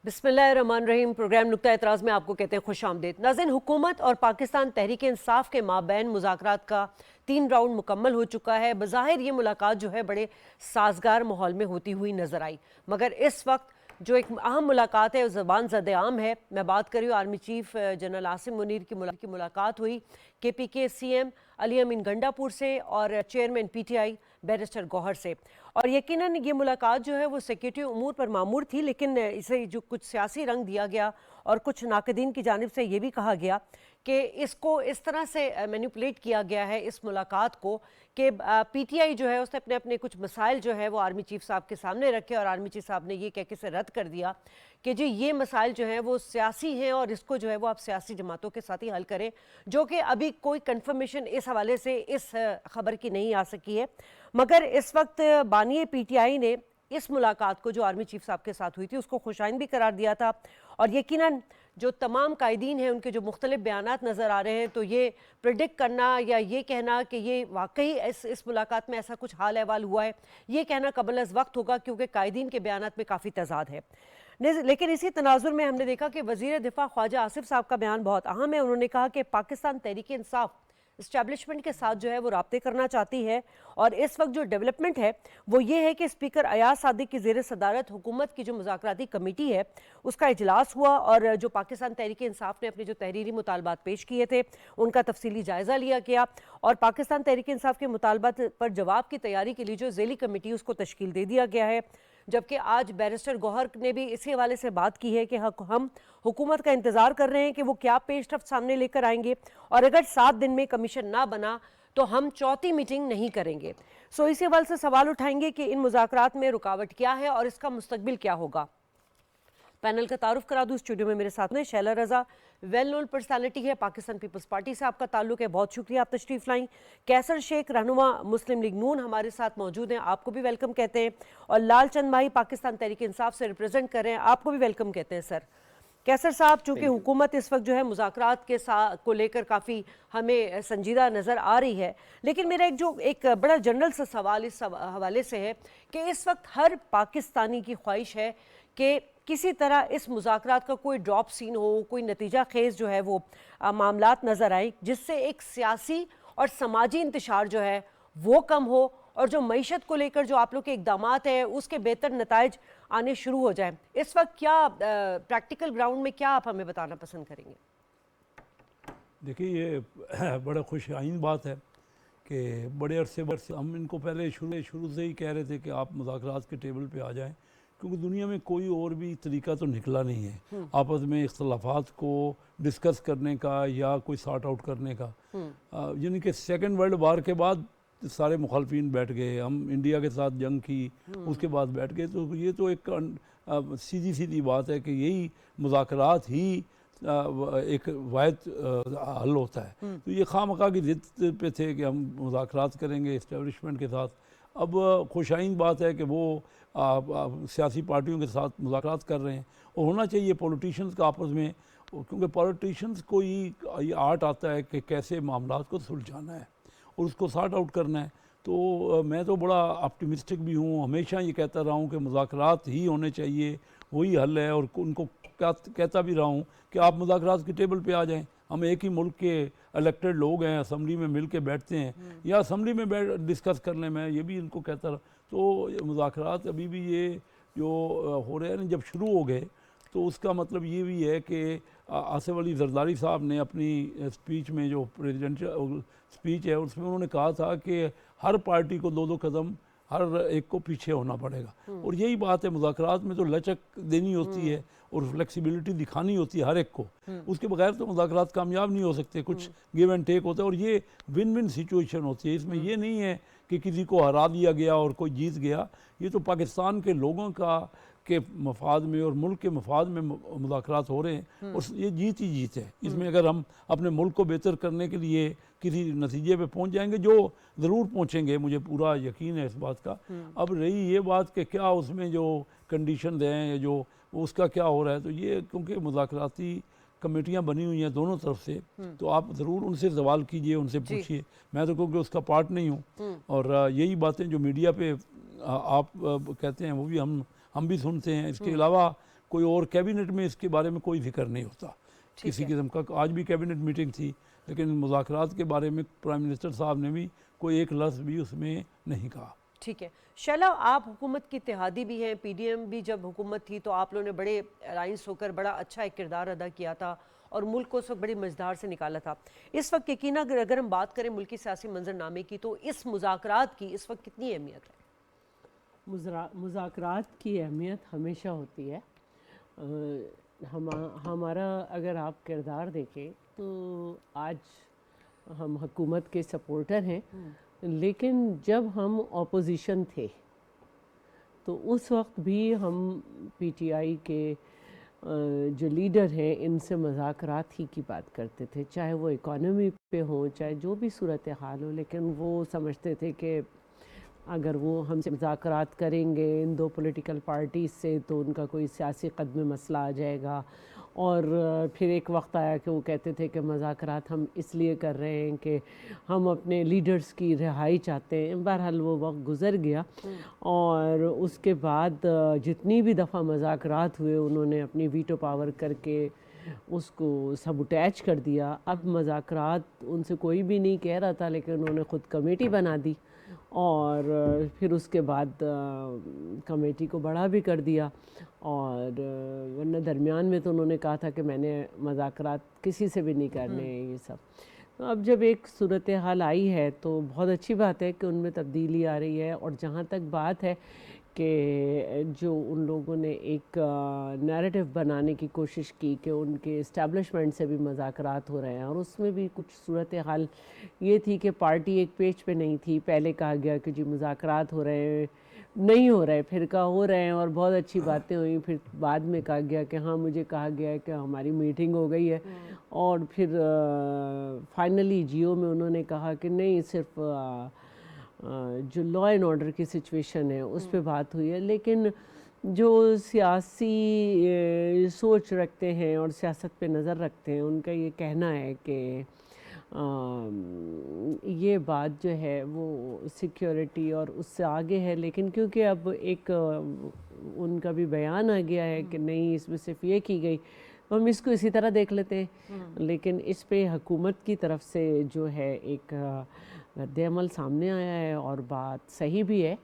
बिस्मिल्लाहिर्रहमानिर्रहीम। प्रोग्राम नुक्ता एतराज़ में आपको कहते हैं खुश आमदीद। नाज़रीन, हुकूमत और पाकिस्तान तहरीक इंसाफ के माबैन मुज़ाकरात का 3 राउंड मुकम्मल हो चुका है। बज़ाहिर ये मुलाकात जो है बड़े साजगार माहौल में होती हुई नजर आई, मगर इस वक्त जो एक अहम मुलाकात है वो ज़बान ज़द-ए-आम है। मैं बात कर रही हूँ army chief general Asim Munir की मुलाकात हुई KPK CM अली अमीन गंडापुर से और चेयरमैन PTI बैरिस्टर गौहर से। और यकीनन ये मुलाकात जो है वो सेक्रेटरी उमूर पर मामूर थी, लेकिन इसे जो कुछ सियासी रंग दिया गया और कुछ नाकदीन की जानिब से ये भी कहा गया कि इसको इस तरह से मैनिपुलेट किया गया है इस मुलाकात को कि PTI जो है उसने अपने अपने कुछ मसाइल जो है वो आर्मी चीफ साहब के सामने रखे और आर्मी चीफ साहब ने ये कह के इसे रद्द कर दिया कि जी ये मसाइल जो हैं वो सियासी हैं और इसको जो है वो आप सियासी जमातों के साथ ही हल करें, जो कि अभी कोई कंफर्मेशन इस हवाले से इस खबर की नहीं आ सकी है। मगर इस वक्त बानी PTI ने इस मुलाकात को जो आर्मी चीफ साहब के साथ हुई थी उसको खुशाइन भी करार दिया था। और यकीनन जो तमाम कायदीन हैं उनके जो मुख्तलिफ बयानात नज़र आ रहे हैं, तो ये प्रिडिक्ट करना या ये कहना कि ये वाकई इस मुलाकात में ऐसा कुछ हाल अहवाल हुआ है, ये कहना कबल अज़ वक्त होगा, क्योंकि कायदीन के बयानात में काफ़ी तजाद है। लेकिन इसी तनाजुर में हमने देखा कि वज़ीर दिफा ख्वाजा आसिफ साहब का बयान बहुत अहम है। उन्होंने कहा कि पाकिस्तान तहरीक इंसाफ इस्टेब्लिशमेंट के साथ जो है वो राब्ते करना चाहती है और इस वक्त जो डेवलपमेंट है वो ये है कि स्पीकर अयाज सादिक की ज़ेर सदारत हुकूमत की जो मुज़ाकराती कमेटी है उसका इजलास हुआ और जो पाकिस्तान तहरीक इंसाफ ने अपने जो तहरीरी मुतालबात पेश किए थे उनका तफसीली जायज़ा लिया गया और पाकिस्तान तहरीक इंसाफ के मुतालबात पर जवाब की तैयारी के लिए जो ज़ेली कमेटी उसको तश्कील दे दिया गया है। जबकि आज बैरिस्टर गौहर ने भी इसी हवाले से बात की है कि हम हुकूमत का इंतज़ार कर रहे हैं कि वो क्या पेशरफ्त सामने लेकर आएंगे और अगर 7 दिन में कमीशन ना बना तो हम चौथी मीटिंग नहीं करेंगे। सो इसी हवाले से सवाल उठाएंगे कि इन मुज़ाकरात में रुकावट क्या है और इसका मुस्तकबिल क्या होगा। पैनल का तारुफ करा दूं, स्टूडियो में मेरे साथ में शैला रजा वेल नोन पर्सनालिटी है, पाकिस्तान पीपल्स पार्टी से आपका ताल्लुक है, बहुत शुक्रिया आप तशरीफ लाई। कैसर शेख रहनुमा मुस्लिम लीग नून हमारे साथ मौजूद हैं, आपको भी वेलकम कहते हैं। और लाल चंद भाई पाकिस्तान तहरीक इंसाफ से रिप्रेजेंट कर रहे हैं, आपको भी वेलकम कहते हैं। सर कैसर साहब, चूँकि हुकूमत इस वक्त जो है मुज़ाकरात के साथ को लेकर काफ़ी हमें संजीदा नज़र आ रही है, लेकिन मेरा एक बड़ा जनरल सा सवाल इस हवाले से है कि इस वक्त हर पाकिस्तानी की ख्वाहिश है कि किसी तरह इस मुज़ाकरात का कोई ड्रॉप सीन हो, कोई नतीजा खेज जो है वो मामलात नज़र आए जिससे एक सियासी और समाजी इंतशार जो है वो कम हो और जो मईशत को लेकर जो आप लोग के इक़दामात हैं उसके बेहतर नताइज आने शुरू हो जाएं। इस वक्त क्या प्रैक्टिकल ग्राउंड में क्या आप हमें बताना पसंद करेंगे? देखिए, ये बड़ा खुशआइन बात है कि बड़े अरसे हम इनको पहले शुरू से ही कह रहे थे कि आप मुज़ाकरात के टेबल पे आ जाएं, क्योंकि दुनिया में कोई और भी तरीका तो निकला नहीं है आपस में इख्तलाफात को डिस्कस करने का या कोई सॉर्ट आउट करने का। यानी कि सेकेंड वर्ल्ड वार के बाद सारे मुखालफिन बैठ गए, हम इंडिया के साथ जंग की उसके बाद बैठ गए, तो ये तो एक सीधी बात है कि यही मुज़ाकरात ही एक वाहिद हल होता है। तो ये खामखा की ज़िद पे थे कि हम मुज़ाकरात करेंगे इस्टेब्लिशमेंट के साथ। अब खुशाइन बात है कि वो सियासी पार्टियों के साथ मुज़ाकरात कर रहे हैं और होना चाहिए पॉलिटिशियंस का आपस में, क्योंकि पॉलिटिशियंस को ये आर्ट आता है कि कैसे मामलात को सुलझाना है और उसको सॉर्ट आउट करना है। तो मैं तो बड़ा ऑप्टिमिस्टिक भी हूँ, हमेशा ये कहता रहा हूँ कि मुज़ाकरात ही होने चाहिए, वही हल है, और उनको कहता भी रहा हूँ कि आप मुज़ाकरात के टेबल पे आ जाएं। हम एक ही मुल्क के इलेक्टेड लोग हैं, असम्बली में मिल के बैठते हैं या असम्बली में डिस्कस कर लें, मैं ये भी इनको कहता रहा। तो मुज़ाकरात अभी भी ये जो हो रहे हैं, जब शुरू हो गए तो उसका मतलब ये भी है कि आसिफ अली जरदारी साहब ने अपनी स्पीच में, जो प्रेसिडेंशियल स्पीच है, उसमें उन्होंने कहा था कि हर पार्टी को 2-2 कदम हर एक को पीछे होना पड़ेगा। और यही बात है, मुज़ाकरात में तो लचक देनी होती है और फ्लेक्सिबिलिटी दिखानी होती है हर एक को, उसके बगैर तो मुज़ाकरात कामयाब नहीं हो सकते। कुछ गिव एंड टेक होता है और ये विन विन सिचुएशन होती है। इसमें ये नहीं है कि किसी को हरा दिया गया और कोई जीत गया, ये तो पाकिस्तान के लोगों के मफाद में और मुल्क के मफाद में मुज़ाकरात हो रहे हैं और ये जीत ही जीत है। इसमें अगर हम अपने मुल्क को बेहतर करने के लिए किसी नतीजे पे पहुंच जाएंगे, जो ज़रूर पहुंचेंगे, मुझे पूरा यकीन है इस बात का। अब रही ये बात कि क्या उसमें जो कंडीशन हैं या जो उसका क्या हो रहा है, तो ये क्योंकि मुज़ाकराती कमेटियाँ बनी हुई हैं दोनों तरफ से, तो आप ज़रूर उनसे सवाल कीजिए, उनसे पूछिए। मैं तो क्योंकि उसका पार्ट नहीं हूँ और यही बातें जो मीडिया पे आप कहते हैं वो भी हम भी सुनते हैं। इसके अलावा कोई और कैबिनेट में इसके बारे में कोई जिक्र नहीं होता किसी है। किस्म का। आज भी कैबिनेट मीटिंग थी, लेकिन मुज़ाकरात के बारे में प्राइम मिनिस्टर साहब ने भी कोई एक लफ्ज़ भी उसमें नहीं कहा। ठीक है शैला, आप हुकूमत की इत्तेहादी भी हैं, पीडीएम भी जब हुकूमत थी तो आप लोगों ने बड़े अलाइंस होकर बड़ा अच्छा एक किरदार अदा किया था और मुल्क को उस वक्त बड़ी मझधार से निकाला था। इस वक्त यकीन अगर हम बात करें मुल्की सियासी मंजरनामे की, तो इस मुज़ाकरात की इस वक्त कितनी अहमियत है? मुज़ाकरात की अहमियत हमेशा होती है। हमारा अगर आप किरदार देखें तो आज हम हुकूमत के सपोर्टर हैं, लेकिन जब हम ऑपोजिशन थे तो उस वक्त भी हम पीटीआई के जो लीडर हैं इनसे मुज़ाकरात ही की बात करते थे, चाहे वो इकॉनमी पे हो, चाहे जो भी सूरत हाल हो। लेकिन वो समझते थे कि अगर वो हमसे मुज़ाकरात करेंगे इन दो पॉलिटिकल पार्टीज़ से तो उनका कोई सियासी कदम मसला आ जाएगा। और फिर एक वक्त आया कि वो कहते थे कि मुज़ाकरात हम इसलिए कर रहे हैं कि हम अपने लीडर्स की रिहाई चाहते हैं। बहरहाल वो वक्त गुज़र गया और उसके बाद जितनी भी दफ़ा मुज़ाकरात हुए उन्होंने अपनी वीटो पावर करके उसको सबुटैच कर दिया। अब मुज़ाकरात उनसे कोई भी नहीं कह रहा था, लेकिन उन्होंने ख़ुद कमेटी बना दी और फिर उसके बाद कमेटी को बड़ा भी कर दिया। और वरना दरमियान में तो उन्होंने कहा था कि मैंने मुज़ाकरात किसी से भी नहीं करने हैं ये सब। तो अब जब एक सूरत हाल आई है तो बहुत अच्छी बात है कि उनमें तब्दीली आ रही है। और जहाँ तक बात है कि जो उन लोगों ने एक नैरेटिव बनाने की कोशिश की कि उनके इस्टेब्लिशमेंट से भी मुज़ाकरात हो रहे हैं, और उसमें भी कुछ सूरत हाल ये थी कि पार्टी एक पेज पे नहीं थी। पहले कहा गया कि जी मुज़ाकरात हो रहे हैं, नहीं हो रहे, फिर कहा हो रहे हैं और बहुत अच्छी बातें हुई। फिर बाद में कहा गया कि हाँ मुझे कहा गया है कि हमारी मीटिंग हो गई है। और फिर फाइनली जियो में उन्होंने कहा कि नहीं, सिर्फ जो लॉ एंड ऑर्डर की सिचुएशन है उस पे बात हुई है। लेकिन जो सियासी सोच रखते हैं और सियासत पे नज़र रखते हैं उनका ये कहना है कि ये बात जो है वो सिक्योरिटी और उससे आगे है। लेकिन क्योंकि अब एक उनका भी बयान आ गया है कि नहीं इसमें सिर्फ ये की गई, तो हम इसको इसी तरह देख लेते हैं। लेकिन इस पे हुकूमत की तरफ से जो है एक रद्द-ए-अमल सामने आया है और बात सही भी है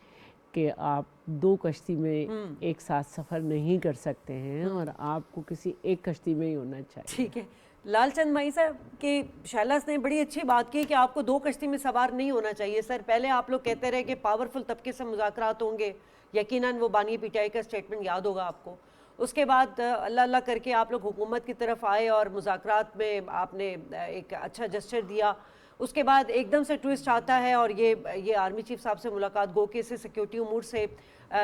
कि आप दो कश्ती में एक साथ सफ़र नहीं कर सकते हैं और आपको किसी एक कश्ती में ही होना चाहिए। ठीक है लालचंद भाई साहब कि शैलास ने बड़ी अच्छी बात की कि आपको दो कश्ती में सवार नहीं होना चाहिए। सर पहले आप लोग कहते रहे कि पावरफुल तबके से मुज़ाकरात होंगे, यकीनन वो बानी पीटीआई का स्टेटमेंट याद होगा आपको। उसके बाद अल्लाह अल्लाह करके आप लोग हुकूमत की तरफ आए और मुज़ाकरात में आपने एक अच्छा जेस्चर दिया। उसके बाद एकदम से ट्विस्ट आता है और ये आर्मी चीफ साहब से मुलाकात गो के से सिक्योरिटी उमूर से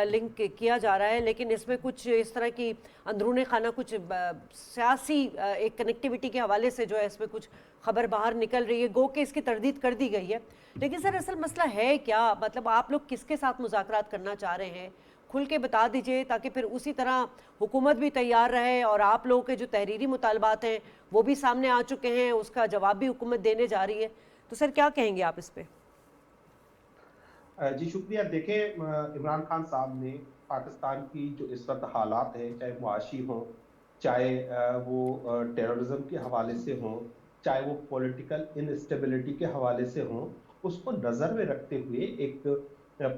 लिंक किया जा रहा है, लेकिन इसमें कुछ इस तरह की अंदरूनी खाना कुछ सियासी एक कनेक्टिविटी के हवाले से जो है इसमें कुछ खबर बाहर निकल रही है, गो के इसकी तरदीद कर दी गई है। लेकिन सर असल मसला है क्या? मतलब आप लोग किसके साथ मुज़ाकरात करना चाह रहे हैं, खुल के बता दीजिए, ताकि फिर उसी तरह हुकूमत भी तैयार रहे और आप लोगों के जो तहरीरी मुतालबात हैं वो भी सामने आ चुके हैं, उसका जवाब भी हुकूमत देने जा रही है। तो सर क्या कहेंगे आप इस पे? जी शुक्रिया। देखें, इमरान खान साहब ने पाकिस्तान की जो इस वक्त हालात हैं, चाहे मुआशी हों, चाहे वो टेररिज्म के हवाले से हों, चाहे वो पॉलिटिकल इनस्टेबिलिटी के हवाले से हों, उसको नज़र में रखते हुए एक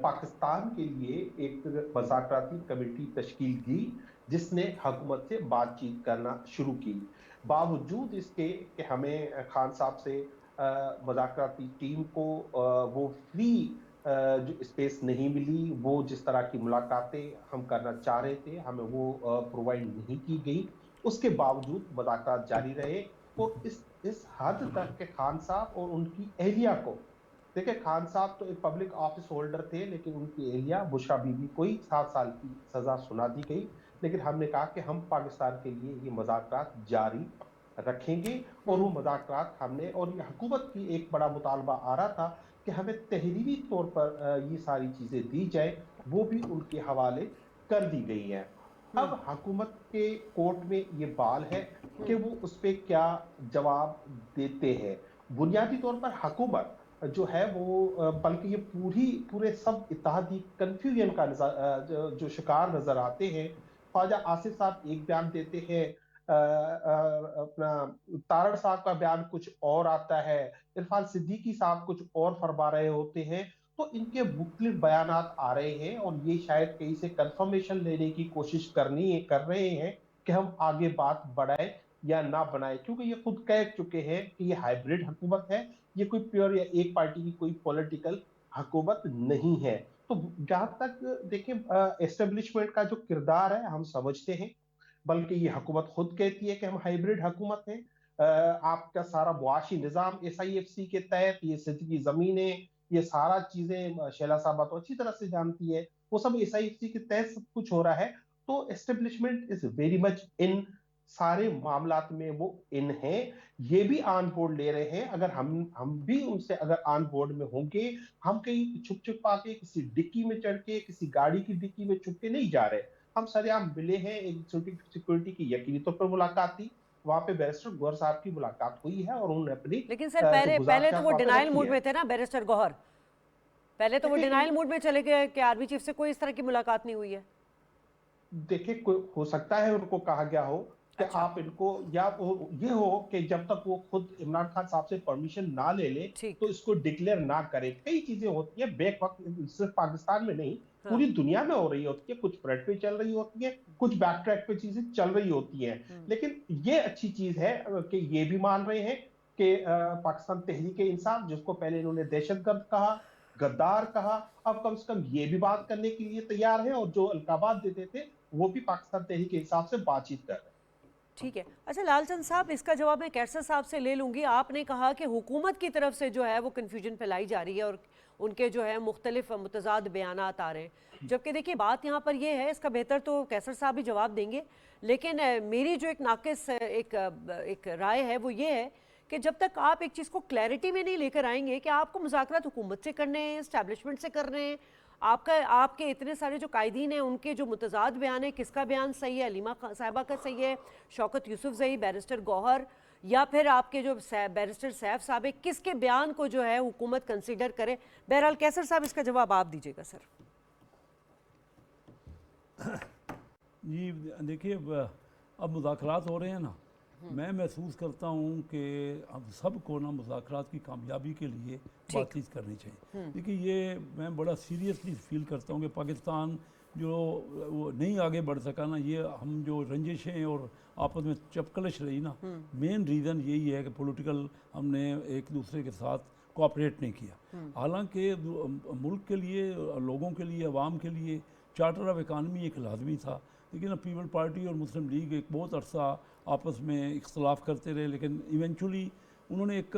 पाकिस्तान के लिए एक मज़ाकराती कमेटी तश्कील की जिसने हुकूमत से बातचीत करना शुरू की। बावजूद इसके कि हमें खान साहब से मज़ाकराती टीम को वो फ्री जो स्पेस नहीं मिली, वो जिस तरह की मुलाकातें हम करना चाह रहे थे हमें वो प्रोवाइड नहीं की गई। उसके बावजूद मुलाकात जारी रहे और इस हद तक के खान साहब और उनकी एहलिया को, देखिए खान साहब तो एक पब्लिक ऑफिस होल्डर थे, लेकिन उनकी एहलिया बुशरा बीबी को ही 7 साल की सजा सुना दी गई। लेकिन हमने कहा कि हम पाकिस्तान के लिए ये मुज़ाकरात जारी रखेंगे और वो मुज़ाकरात हमने, और ये हुकूमत की एक बड़ा मुतालबा आ रहा था कि हमें तहरीरी तौर पर ये सारी चीज़ें दी जाए, वो भी उनके हवाले कर दी गई है। अब हुकूमत के कोर्ट में ये बाल है कि वो उस पर क्या जवाब देते हैं। बुनियादी तौर पर हुकूमत जो है वो बल्कि ये पूरे सब इत्तेहादी कन्फ्यूजन का जो शिकार नजर आते हैं ख्वाजा आसिफ साहब एक बयान देते हैं, अपना तारड़ साहब का बयान कुछ और आता है, इरफान सिद्दीकी साहब कुछ और फरमा रहे होते हैं। तो इनके मुख्तलिफ बयानात आ रहे हैं और ये शायद कहीं से कंफर्मेशन लेने की कोशिश कर रहे हैं कि हम आगे बात बढ़ाएं या ना बनाए, क्योंकि ये खुद कह चुके हैं कि ये हाइब्रिड हुकूमत है, ये कोई प्योर या एक पार्टी की कोई पॉलिटिकल हुकूमत नहीं है। तो जहां तक देखिए एस्टेब्लिशमेंट का जो किरदार है हम समझते हैं, बल्कि ये हुकूमत खुद कहती है कि हम हाइब्रिड हुकूमत हैं। आपका सारा मुआशी निज़ाम SIFC के तहत, ये सिंध की जमीनें, ये सारा चीजें शैला साहबा तो अच्छी तरह से जानती है, वो सब SIFC के तहत सब कुछ हो रहा है। तो establishment is very much in सारे मामलात में, वो इन है, ये भी ऑन बोर्ड ले रहे हैं। अगर हम भी उनसे अगर ऑन बोर्ड में होंगे, हम कहीं छुप छुप पाके किसी डिक्की में चढ़ के, किसी गाड़ी की डिक्की में छुप के नहीं जा रहे। हम सरेआम मिले हैं, एक सिक्योरिटी की यकीनी तौर पर मुलाकात थी, वहां पे बैरिस्टर गौहर साहब की मुलाकात हुई है और उन्होंने अपनी लेकिन सर जो पहले गुजारिश तो वो वहां पे डिनाइल रखी मूड है। में थे ना बैरिस्टर गौहर, पहले तो वो देखिए डिनाइल मूड में चले गए कि आर्मी चीफ से कोई इस तरह की मुलाकात नहीं हुई है। देखिए हो सकता है उनको कहा गया हो कि अच्छा, आप इनको, या ये हो कि जब तक वो खुद इमरान खान साहब से परमिशन ना ले ले ठीक। तो इसको डिक्लेयर ना करे। कई चीजें होती है बेक वक्त, सिर्फ पाकिस्तान में नहीं हाँ। पूरी दुनिया में हो रही होती है, कुछ फ्रंट पे चल रही होती है, कुछ बैक ट्रैक पे चीजें चल रही होती हैं। लेकिन ये अच्छी चीज है कि ये भी मान रहे हैं कि पाकिस्तान तहरीक इंसाफ, जिसको पहले इन्होंने दहशतगर्द कहा, गद्दार कहा, अब कम से कम ये भी बात करने के लिए तैयार है, और जो अलकाबात देते थे वो भी पाकिस्तान तहरीक इंसाफ से बातचीत कर रहे हैं। ठीक है। अच्छा लालचंद साहब, इसका जवाब मैं कैसर साहब से ले लूँगी। आपने कहा कि हुकूमत की तरफ से जो है वो कन्फ्यूजन फैलाई जा रही है और उनके जो है मुख्तलिफ मुतजाद बयानात आ रहे हैं, जबकि देखिए बात यहाँ पर ये है, इसका बेहतर तो कैसर साहब भी जवाब देंगे, लेकिन मेरी जो एक नाकिस एक राय है वो ये है कि जब तक आप एक चीज़ को क्लैरिटी में नहीं लेकर आएंगे कि आपको मुज़ाकरात हुकूमत से करने हैं, इस्टेब्लिशमेंट से करने हैं, आपके इतने सारे जो कायदीन हैं उनके जो मुतजाद बयान है, किसका बयान सही है, अलीमा साहिबा का सही है, शौकत यूसुफजई, बैरिस्टर गौहर, या फिर आपके जो बैरिस्टर सैफ साहब है, किसके बयान को जो है हुकूमत कंसीडर करे। बहरहाल कैसर साहब इसका जवाब आप दीजिएगा सर। जी देखिए, अब मुज़ाकरात हो रहे हैं ना, मैं महसूस करता हूँ कि हम सबको ना मुज़ाकरात की कामयाबी के लिए बातचीत करनी चाहिए। देखिए ये मैं बड़ा सीरियसली फील करता हूँ कि पाकिस्तान जो वो नहीं आगे बढ़ सका ना, ये हम जो रंजिशें और आपस में चपकलश रही ना, मेन रीज़न यही है कि पॉलिटिकल हमने एक दूसरे के साथ कोऑपरेट नहीं किया। हालांकि मुल्क के लिए, लोगों के लिए, अवाम के लिए चार्टर ऑफ इकानमी एक लाजमी था, लेकिन अब पीपल पार्टी और मुस्लिम लीग एक बहुत अरसा आपस में इख्तलाफ करते रहे, लेकिन इवेंचुअली उन्होंने एक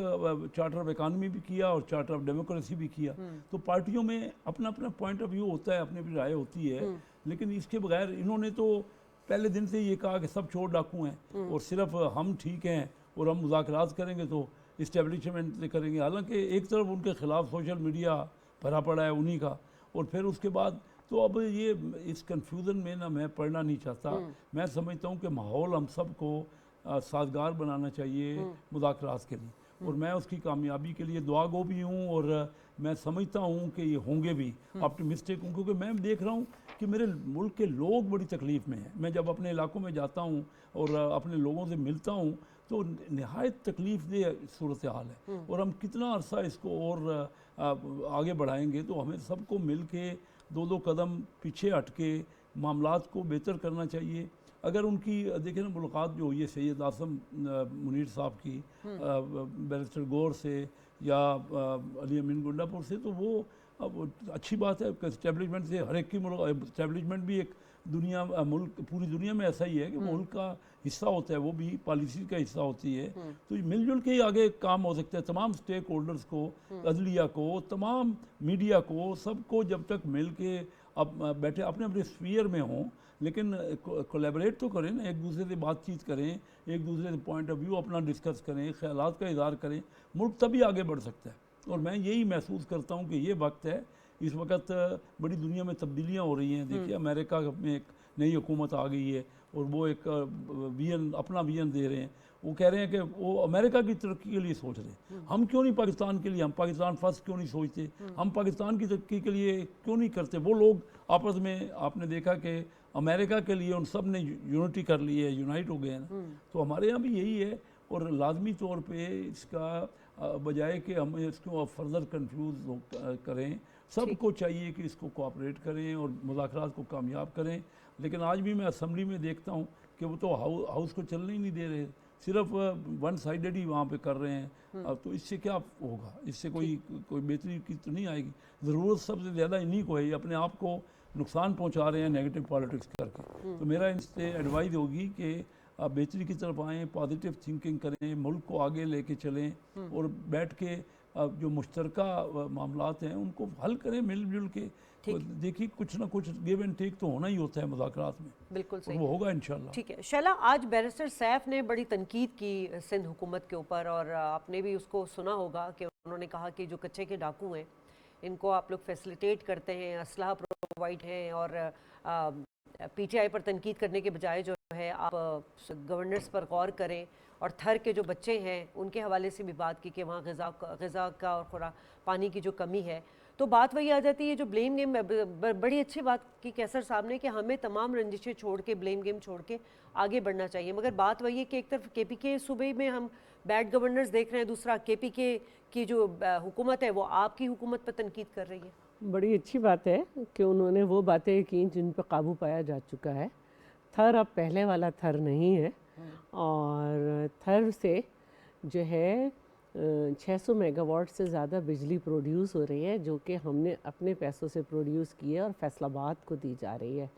चार्टर ऑफ इकानमी भी किया और चार्टर ऑफ डेमोक्रेसी भी किया। तो पार्टियों में अपना अपना पॉइंट ऑफ व्यू होता है, अपनी अपनी राय होती है, लेकिन इसके बगैर इन्होंने तो पहले दिन से ये कहा कि सब चोर डाकू हैं और सिर्फ हम ठीक हैं और हम मुज़ाकरात करेंगे तो इस्टेब्लिशमेंट से करेंगे। हालांकि एक तरफ उनके ख़िलाफ़ सोशल मीडिया भरा पड़ा है उन्हीं का, और फिर उसके बाद तो अब ये इस कन्फ्यूज़न में ना मैं पढ़ना नहीं चाहता। मैं समझता हूँ कि माहौल हम सबको साजगार बनाना चाहिए मुज़ाकरात के लिए, और मैं उसकी कामयाबी के लिए दुआ गो भी हूँ, और मैं समझता हूँ कि ये होंगे भी, ऑप्टिमिस्टिक हूँ, क्योंकि मैं देख रहा हूँ कि मेरे मुल्क के लोग बड़ी तकलीफ़ में हैं। मैं जब अपने इलाकों में जाता हूँ और अपने लोगों से मिलता हूँ तो नहायत तकलीफ़ दे सूरत हाल है, और हम कितना अरसा इसको और आगे बढ़ाएंगे। तो हमें सबको मिल के दो दो कदम पीछे हट के मामलात को बेहतर करना चाहिए। अगर उनकी देखें ना मुलाकात जो हुई है सैयद आसम मुनीर साहब की बैरिस्टर गौर से या अली अमीन गुंडापुर से, तो वो अब अच्छी बात है। इस्टेब्लिशमेंट से हर एक की इस्टेब्लिशमेंट भी एक दुनिया मुल्क पूरी दुनिया में ऐसा ही है कि मुल्क का हिस्सा होता है, वो भी पॉलिसी का हिस्सा होती है। तो मिलजुल के ही आगे काम हो सकता है। तमाम स्टेक होल्डर्स को, अदलिया को, तमाम मीडिया को, सबको जब तक मिल के अब बैठे अपने अपने स्फीयर में हों, लेकिन कोलैबोरेट तो करें ना, एक दूसरे से बातचीत करें, एक दूसरे से पॉइंट ऑफ व्यू अपना डिस्कस करें, ख्यालात का इज़हार करें, मुल्क तभी आगे बढ़ सकता है। और मैं यही महसूस करता हूँ कि ये वक्त है इस वक्त बड़ी दुनिया में तब्दीलियाँ हो रही हैं। देखिए अमेरिका में एक नई हुकूमत आ गई है और वो एक विजन, अपना विजन दे रहे हैं। वो कह रहे हैं कि वो अमेरिका की तरक्की के लिए सोच रहे हैं। हम क्यों नहीं पाकिस्तान के लिए, हम पाकिस्तान फर्स्ट क्यों नहीं सोचते, हम पाकिस्तान की तरक्की के लिए क्यों नहीं करते। वो लोग आपस में, आपने देखा कि अमेरिका के लिए उन सब ने यूनिटी कर ली है, यूनाइट हो गए हैं ना। तो हमारे यहाँ भी यही है और लाजमी तौर पे इसका बजाय कि हम इसको फर्दर कंफ्यूज करें, सबको चाहिए कि इसको कोऑपरेट करें और मुज़ाकरात को कामयाब करें। लेकिन आज भी मैं असम्बली में देखता हूँ कि वो तो हाउस को चलने ही नहीं दे रहे, सिर्फ वन साइडेड ही वहाँ पे कर रहे हैं। अब तो इससे क्या होगा, इससे कोई बेहतरी की तो नहीं आएगी। ज़रूरत सबसे ज़्यादा इन्हीं को है, ये अपने आप को नुकसान पहुँचा रहे हैं नेगेटिव पॉलिटिक्स करके। तो मेरा इनसे एडवाइस होगी कि आप बेहतरी की तरफ आएँ, पॉजिटिव थिंकिंग करें, मुल्क को आगे लेके चलें और बैठ के जो मुश्तरका मामलात हैं उनको हल करें मिलजुल के। तो देखिए कुछ ना कुछ गिव एंड टेक तो होना ही होता है मुज़ाकरात में, बिल्कुल सही, वो होगा इंशाल्लाह। ठीक है। शैला, आज बैरिस्टर सैफ ने बड़ी तनकीद की सिंध हुकूमत के ऊपर और आपने भी उसको सुना होगा कि उन्होंने कहा कि जो कच्चे के डाकू हैं इनको आप लोग फैसिलिटेट करते हैं, असलहा प्रोवाइड हैं और पीटीआई पर तनकीद करने के बजाय जो है आप गवर्नर्स पर गौर करें और थर के जो बच्चे हैं उनके हवाले से भी बात की कि वहाँ ग़िज़ा का और खुराक पानी की जो कमी है। तो बात वही आ जाती है जो ब्लेम गेम, बड़ी अच्छी बात की कैसर साहब ने कि हमें तमाम रंजिशें छोड़ के, ब्लेम गेम छोड़ के आगे बढ़ना चाहिए। मगर बात वही है कि एक तरफ केपीके सूबे में हम बैड गवर्नेंस देख रहे हैं, दूसरा केपीके की जो हुकूमत है वो आपकी हुकूमत पर तनकीद कर रही है। बड़ी अच्छी बात है कि उन्होंने वो बातें की जिन पर काबू पाया जा चुका है। थर अब पहले वाला थर नहीं है और थर से जो है 600 मेगावाट से ज़्यादा बिजली प्रोड्यूस हो रही है, जो कि हमने अपने पैसों से प्रोड्यूस की है और फैसलाबाद को दी जा रही है।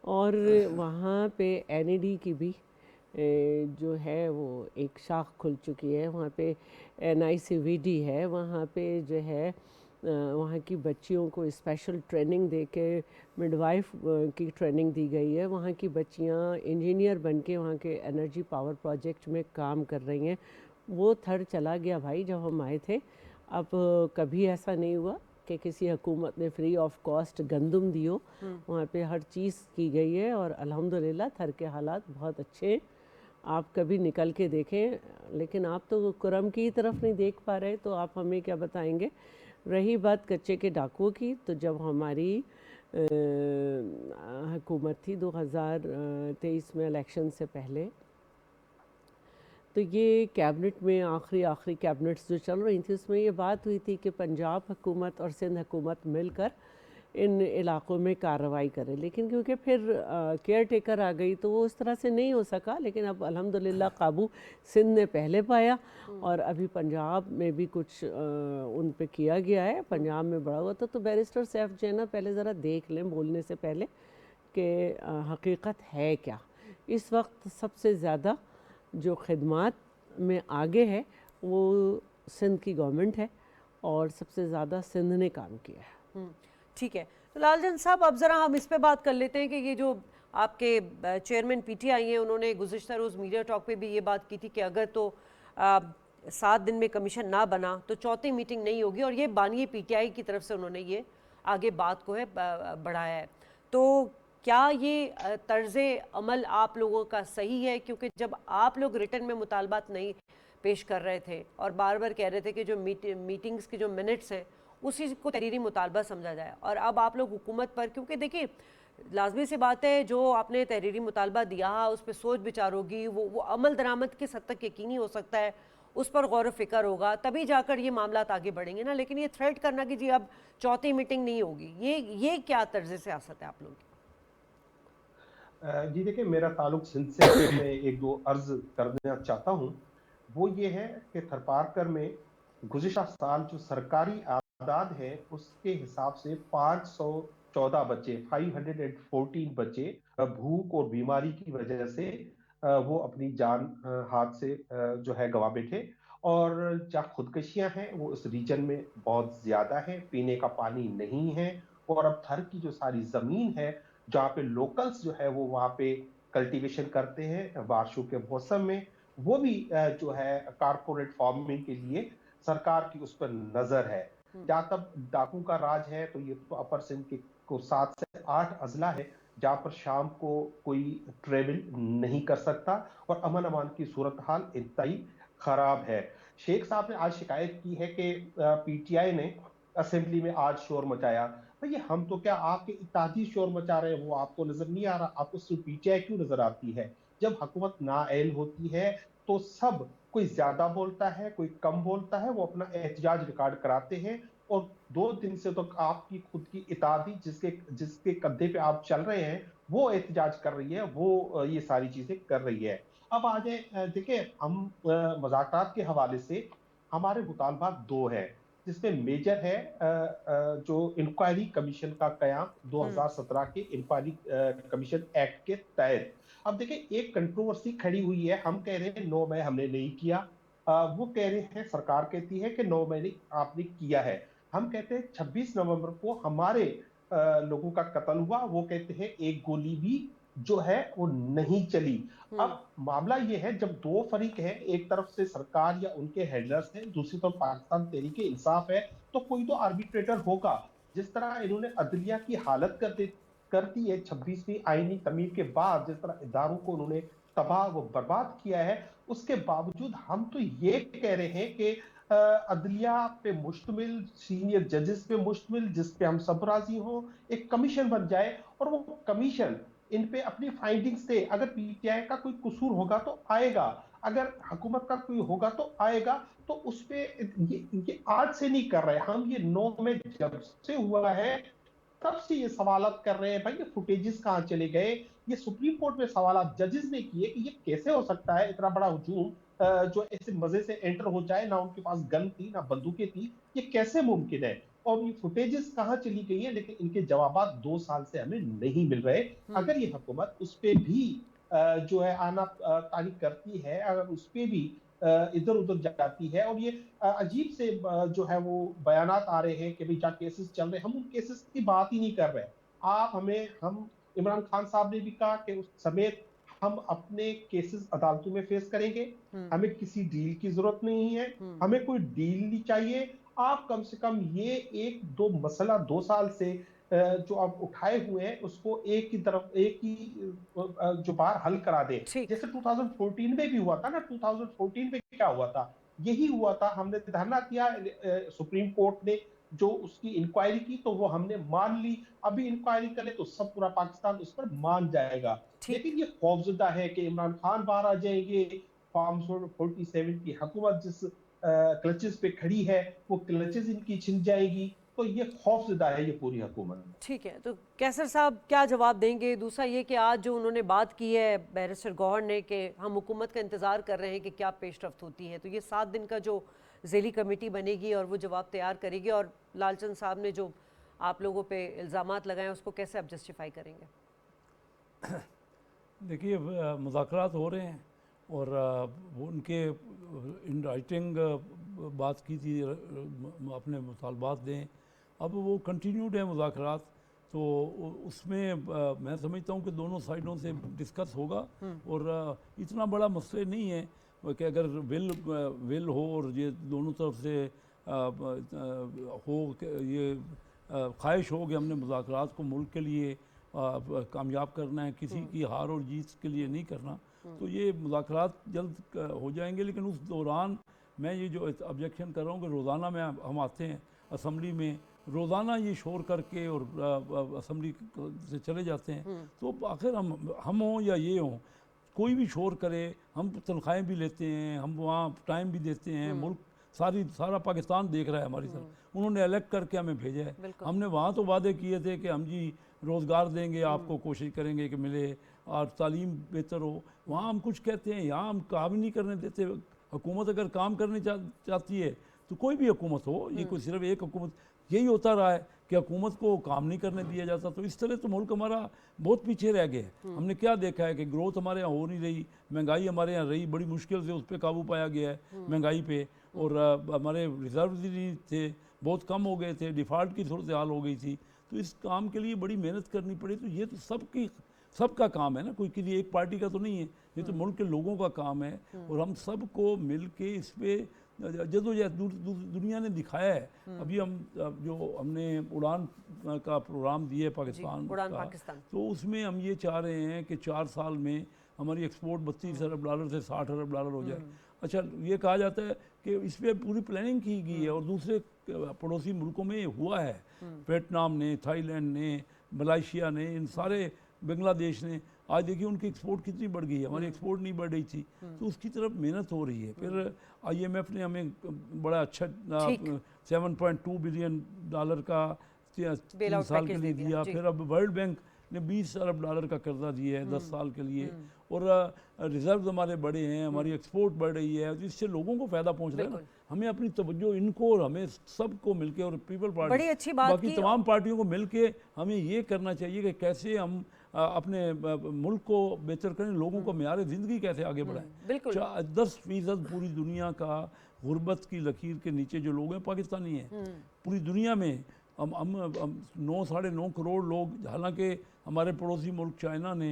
और वहाँ पे एनईडी की भी जो है वो एक शाख खुल चुकी है। वहाँ पे एनआईसीवीडी है, वहाँ पे जो है वहाँ की बच्चियों को स्पेशल ट्रेनिंग दे के मिडवाइफ की ट्रेनिंग दी गई है। वहाँ की बच्चियाँ इंजीनियर बन के वहाँ के एनर्जी पावर प्रोजेक्ट में काम कर रही हैं। वो थर चला गया भाई जब हम आए थे। अब कभी ऐसा नहीं हुआ कि किसी हुकूमत ने फ्री ऑफ कॉस्ट गंदम दी हो। वहाँ पे हर चीज़ की गई है और अल्हम्दुलिल्लाह थर के हालात बहुत अच्छे हैं। आप कभी निकल के देखें, लेकिन आप तो कुरम की तरफ नहीं देख पा रहे, तो आप हमें क्या बताएंगे। रही बात कच्चे के डाकुओं की, तो जब हमारी हुकूमत थी 2023 में इलेक्शन से पहले, तो ये कैबिनेट में आखिरी कैबिनेट्स जो चल रही थी उसमें ये बात हुई थी कि पंजाब हुकूमत और सिंध हुकूमत मिलकर इन इलाक़ों में कार्रवाई करें। लेकिन क्योंकि फिर केयर टेकर आ गई तो वो उस तरह से नहीं हो सका। लेकिन अब अल्हम्दुलिल्लाह काबू सिंध ने पहले पाया और अभी पंजाब में भी कुछ उन पे किया गया है। पंजाब में बड़ा हुआ था। तो बैरिस्टर सैफ जो है ना, पहले ज़रा देख लें बोलने से पहले कि हकीकत है क्या। इस वक्त सबसे ज़्यादा जो खिदमात में आगे है वो सिंध की गवर्नमेंट है और सबसे ज़्यादा सिंध ने काम किया है। ठीक है, तो लालचंद साहब अब ज़रा हम इस पे बात कर लेते हैं कि ये जो आपके चेयरमैन पीटीआई हैं उन्होंने गुज़िश्ता रोज़ मीडिया टॉक पे भी ये बात की थी कि अगर तो 7 दिन में कमीशन ना बना तो चौथी मीटिंग नहीं होगी और ये बानिए पीटीआई की तरफ से उन्होंने ये आगे बात को है बढ़ाया है। तो क्या ये तर्ज़ अमल आप लोगों का सही है? क्योंकि जब आप लोग रिटर्न में मुतालबात नहीं पेश कर रहे थे और बार बार कह रहे थे कि जो मीटिंग्स के जो मिनट्स हैं उसी को तहरीरी मुतालबा समझा जाए, और अब आप लोग हुकूमत पर, क्योंकि देखिए लाजमी सी बात है जो आपने तहरीरी मुतालबा दिया उस पर सोच विचार होगी, वो अमल दरामद किस हद तक यकीनी हो सकता है उस पर गौर फिक्र होगा, तभी जाकर ये मामला आगे बढ़ेंगे ना। लेकिन ये थ्रेट करना कि जी अब चौथी मीटिंग नहीं होगी, ये क्या तर्ज सियासत है आप लोग की? जी देखिए, मेरा ताल्लुक सिंध से मैं एक दो अर्ज करना चाहता हूँ। वो ये है कि थरपारकर में गुज़िश्ता साल जो सरकारी आदाद है उसके हिसाब से 514 बच्चे 514 बच्चे भूख और बीमारी की वजह से वो अपनी जान हाथ से जो है गवा बैठे। और जहाँ खुदकशियां हैं वो इस रीजन में बहुत ज्यादा है, पीने का पानी नहीं है। और अब थर की जो सारी जमीन है जहाँ पे लोकल्स जो है वो वहाँ पे कल्टीवेशन करते हैं बारिशों के मौसम में, वो भी जो है कारपोरेट फार्मिंग के लिए सरकार की उस पर नजर है। जहां तक डाकू का राज है तो ये तो अपर सिंध के को 7 से 8 अजला है जहां पर शाम को कोई ट्रेवल नहीं कर सकता और अमन अमान की सूरत हाल इंतहाई खराब है। शेख साहब ने आज शिकायत की है कि पीटीआई ने असेंबली में आज शोर मचाया। भैया हम तो क्या आपके इत्यादि शोर मचा रहे हैं, वो आपको नजर नहीं आ रहा? आपको सिर्फ पीटीआई क्यों नजर आती है? जब हुकूमत नाअहल होती है तो सब कोई ज्यादा बोलता है, कोई कम बोलता है, वो अपना एहतजाज रिकॉर्ड कराते हैं। और 2 दिन से तो आपकी खुद की इत्यादि जिसके जिसके कंधे पे आप चल रहे हैं वो एहतजाज कर रही है, वो ये सारी चीजें कर रही है। अब आ जाए, देखिए हम मुज़ाकरात के हवाले से हमारे मुतालबात 2 है, जिसमें मेजर है जो इंक्वायरी कमीशन का कयाम 2017 के इंक्वायरी कमीशन एक्ट के तहत। अब देखिए एक कंट्रोवर्सी खड़ी हुई है, हम कह रहे हैं 9 मई हमने नहीं किया, वो कह रहे हैं, सरकार कहती है कि 9 मई आपने किया है। हम कहते हैं 26 नवंबर को हमारे लोगों का कत्ल हुआ, वो कहते हैं एक गोली भी जो है वो नहीं चली। अब मामला ये है जब 2 फरीक है, एक तरफ से सरकार या उनके हैंडलर्स हैं, दूसरी तरफ पाकिस्तान तहरीक इंसाफ है, तो कोई तो आर्बिट्रेटर होगा। जिस तरह इन्होंने अदलिया की हालत कर दी है 26वीं आईनी तमीम के बाद, जिस तरह इदारों को उन्होंने तबाह व बर्बाद किया है, उसके बावजूद हम तो ये कह रहे हैं कि अदलिया पे मुश्तमिल, सीनियर जजेस पे मुश्तमिल, जिस पे हम सब राजी हो, एक कमीशन बन जाए और वो कमीशन इन पे अपनी फाइंडिंग्स से, अगर पीटीआई का कोई कसूर होगा तो आएगा, अगर हुकूमत का कोई होगा तो आएगा। तो उस पे ये आज से नहीं कर रहे हम, ये 9 में जब से हुआ है तब से ये सवालत कर रहे हैं, भाई ये फुटेजेस कहां चले गए? ये सुप्रीम कोर्ट में सवालत जजेस ने किए कि ये कैसे हो सकता है इतना बड़ा हुजूम जो ऐसे मजे से एंटर हो जाए, ना उनके पास गन थी ना बंदूकें थी, ये कैसे मुमकिन है? और ये फुटेजेस कहां चली गई है? लेकिन इनके जवाब 2 साल से हमें नहीं मिल रहे। अगर ये हुकूमत उस पर भी जो है आना तानी करती है, अगर उस पर भी इधर उधर जाती है, और ये अजीब से जो है वो बयानात आ रहे हैं कि भाई जहाँ केसेस चल रहे हैं, हम उन केसेस की बात ही नहीं कर रहे। आप हमें, हम इमरान खान साहब ने भी कहा कि उस समेत हम अपने केसेस अदालतों में फेस करेंगे, हमें किसी डील की जरूरत नहीं है, हमें कोई डील नहीं चाहिए। आप कम से कम ये 1-2 मसला 2 साल से जो आप उठाए हुए हैं उसको एक ही तरफ, एक ही जो बार हल करा दे। ठीक। जैसे 2014 में भी हुआ था ना, 2014 में क्या हुआ था? यही हुआ था, हमने धरना किया, सुप्रीम कोर्ट ने जो उसकी इंक्वायरी की तो वो हमने मान ली। अभी इंक्वायरी करे तो सब पूरा पाकिस्तान उस पर मान जाएगा। ठीक। लेकिन ये खौफजदा है कि इमरान खान बाहर आ जाएंगे, फॉर्म 47 की हुकूमत जिस क्लचेस पे खड़ी है वो क्लचेस इनकी छिन जाएगी, तो ये खौफजदा है ये पूरी हुकूमत। ठीक है, तो कैसर साहब क्या जवाब देंगे? दूसरा ये कि आज जो उन्होंने बात की है बैरिस्टर गौहर ने कि हम हुकूमत का इंतज़ार कर रहे हैं कि क्या पेशरफ्त होती है, तो ये 7 दिन का जो ज़ेली कमेटी बनेगी और वो जवाब तैयार करेगी, और लालचंद साहब ने जो आप लोगों पे इल्ज़ामात लगाए उसको कैसे आप जस्टिफाई करेंगे? देखिए मुज़ाकरात हो रहे हैं और वो उनके इन राइटिंग बात की थी, अपने मुतालबात दें, अब वो कंटिन्यूड है मुज़ाकरात, तो उसमें मैं समझता हूँ कि दोनों साइडों से डिस्कस होगा और इतना बड़ा मसले नहीं है कि अगर विल हो और ये दोनों तरफ से हो ये ख्वाहिश हो कि हमने मुज़ाकरात को मुल्क के लिए कामयाब करना है, किसी की हार और जीत के लिए नहीं करना, तो ये मुज़ाकरात जल्द हो जाएंगे। लेकिन उस दौरान मैं ये जो ऑब्जेक्शन कर रहा हूँ कि रोज़ाना में हम आते हैं असम्बली में, रोज़ाना ये शोर करके और असम्बली से चले जाते हैं, तो आखिर हम हों या ये हों, कोई भी शोर करे, हम तनख्वाहें भी लेते हैं, हम वहाँ टाइम भी देते हैं, मुल्क सारा पाकिस्तान देख रहा है हमारी तरफ, उन्होंने इलेक्ट करके हमें भेजा है, हमने वहाँ तो वादे किए थे कि हम जी रोज़गार देंगे आपको, कोशिश करेंगे कि मिले और तालीम बेहतर हो, वहाँ हम कुछ कहते हैं, यहाँ हम काम ही नहीं करने देते। हुकूमत अगर काम करनी चाहती है तो कोई भी हुकूमत हो, ये कोई सिर्फ एक हुकूमत, यही होता रहा है कि हुकूमत को काम नहीं करने दिया जाता, तो इस तरह तो मुल्क हमारा बहुत पीछे रह गया है। हमने क्या देखा है कि ग्रोथ हमारे यहाँ हो नहीं रही, महंगाई हमारे यहाँ रही, बड़ी मुश्किल से उस पर काबू पाया गया है महंगाई पे, और हमारे रिजर्व नहीं थे, बहुत कम हो गए थे, डिफ़ॉल्ट की सूरत हाल हो गई थी, तो इस काम के लिए बड़ी मेहनत करनी पड़ी। तो ये तो सबका काम है ना, कोई किसी एक पार्टी का तो नहीं है, ये तो मुल्क के लोगों का काम है, और हम सबको मिल के इस पर जदोजहद दुनिया ने दिखाया है। अभी हम जो हमने उड़ान का प्रोग्राम दिया है पाकिस्तान उड़ान का, पाकिस्तान। तो उसमें हम ये चाह रहे हैं कि 4 साल में हमारी एक्सपोर्ट 32 अरब डॉलर से 60 अरब डॉलर हो जाए। अच्छा, ये कहा जाता है कि इस पर पूरी प्लानिंग की गई है और दूसरे पड़ोसी मुल्कों में ये हुआ है। वियतनाम ने, थाईलैंड ने, मलाइशिया ने, इन सारे, बांग्लादेश ने, आज देखिए उनकी एक्सपोर्ट कितनी बढ़ गई है, हमारी एक्सपोर्ट नहीं बढ़ रही थी। तो उसकी तरफ मेहनत हो रही है। फिर IMF ने हमें बड़ा अच्छा 7.2 बिलियन डॉलर का 3 साल के लिए दिया। फिर अब वर्ल्ड बैंक ने 20 अरब डॉलर का कर्जा दिया है 10 साल के लिए। और रिजर्व हमारे बड़े हैं, हमारी एक्सपोर्ट बढ़ रही है, जिससे लोगों को फ़ायदा पहुंच रहा है ना। हमें अपनी तवज्जो इनको और हमें सबको मिलके, और पीपल पार्टी बड़ी अच्छी बात बाकी तमाम पार्टियों को मिलके हमें ये करना चाहिए कि कैसे हम अपने मुल्क को बेहतर करें, लोगों को मेयार ज़िंदगी कैसे आगे बढ़ाएं। बिल्कुल 10% पूरी दुनिया का गुर्बत की लकीर के नीचे जो लोग हैं पाकिस्तानी हैं। पूरी दुनिया में हम 9 साढ़े 9 करोड़ लोग, हालांकि हमारे पड़ोसी मुल्क चाइना ने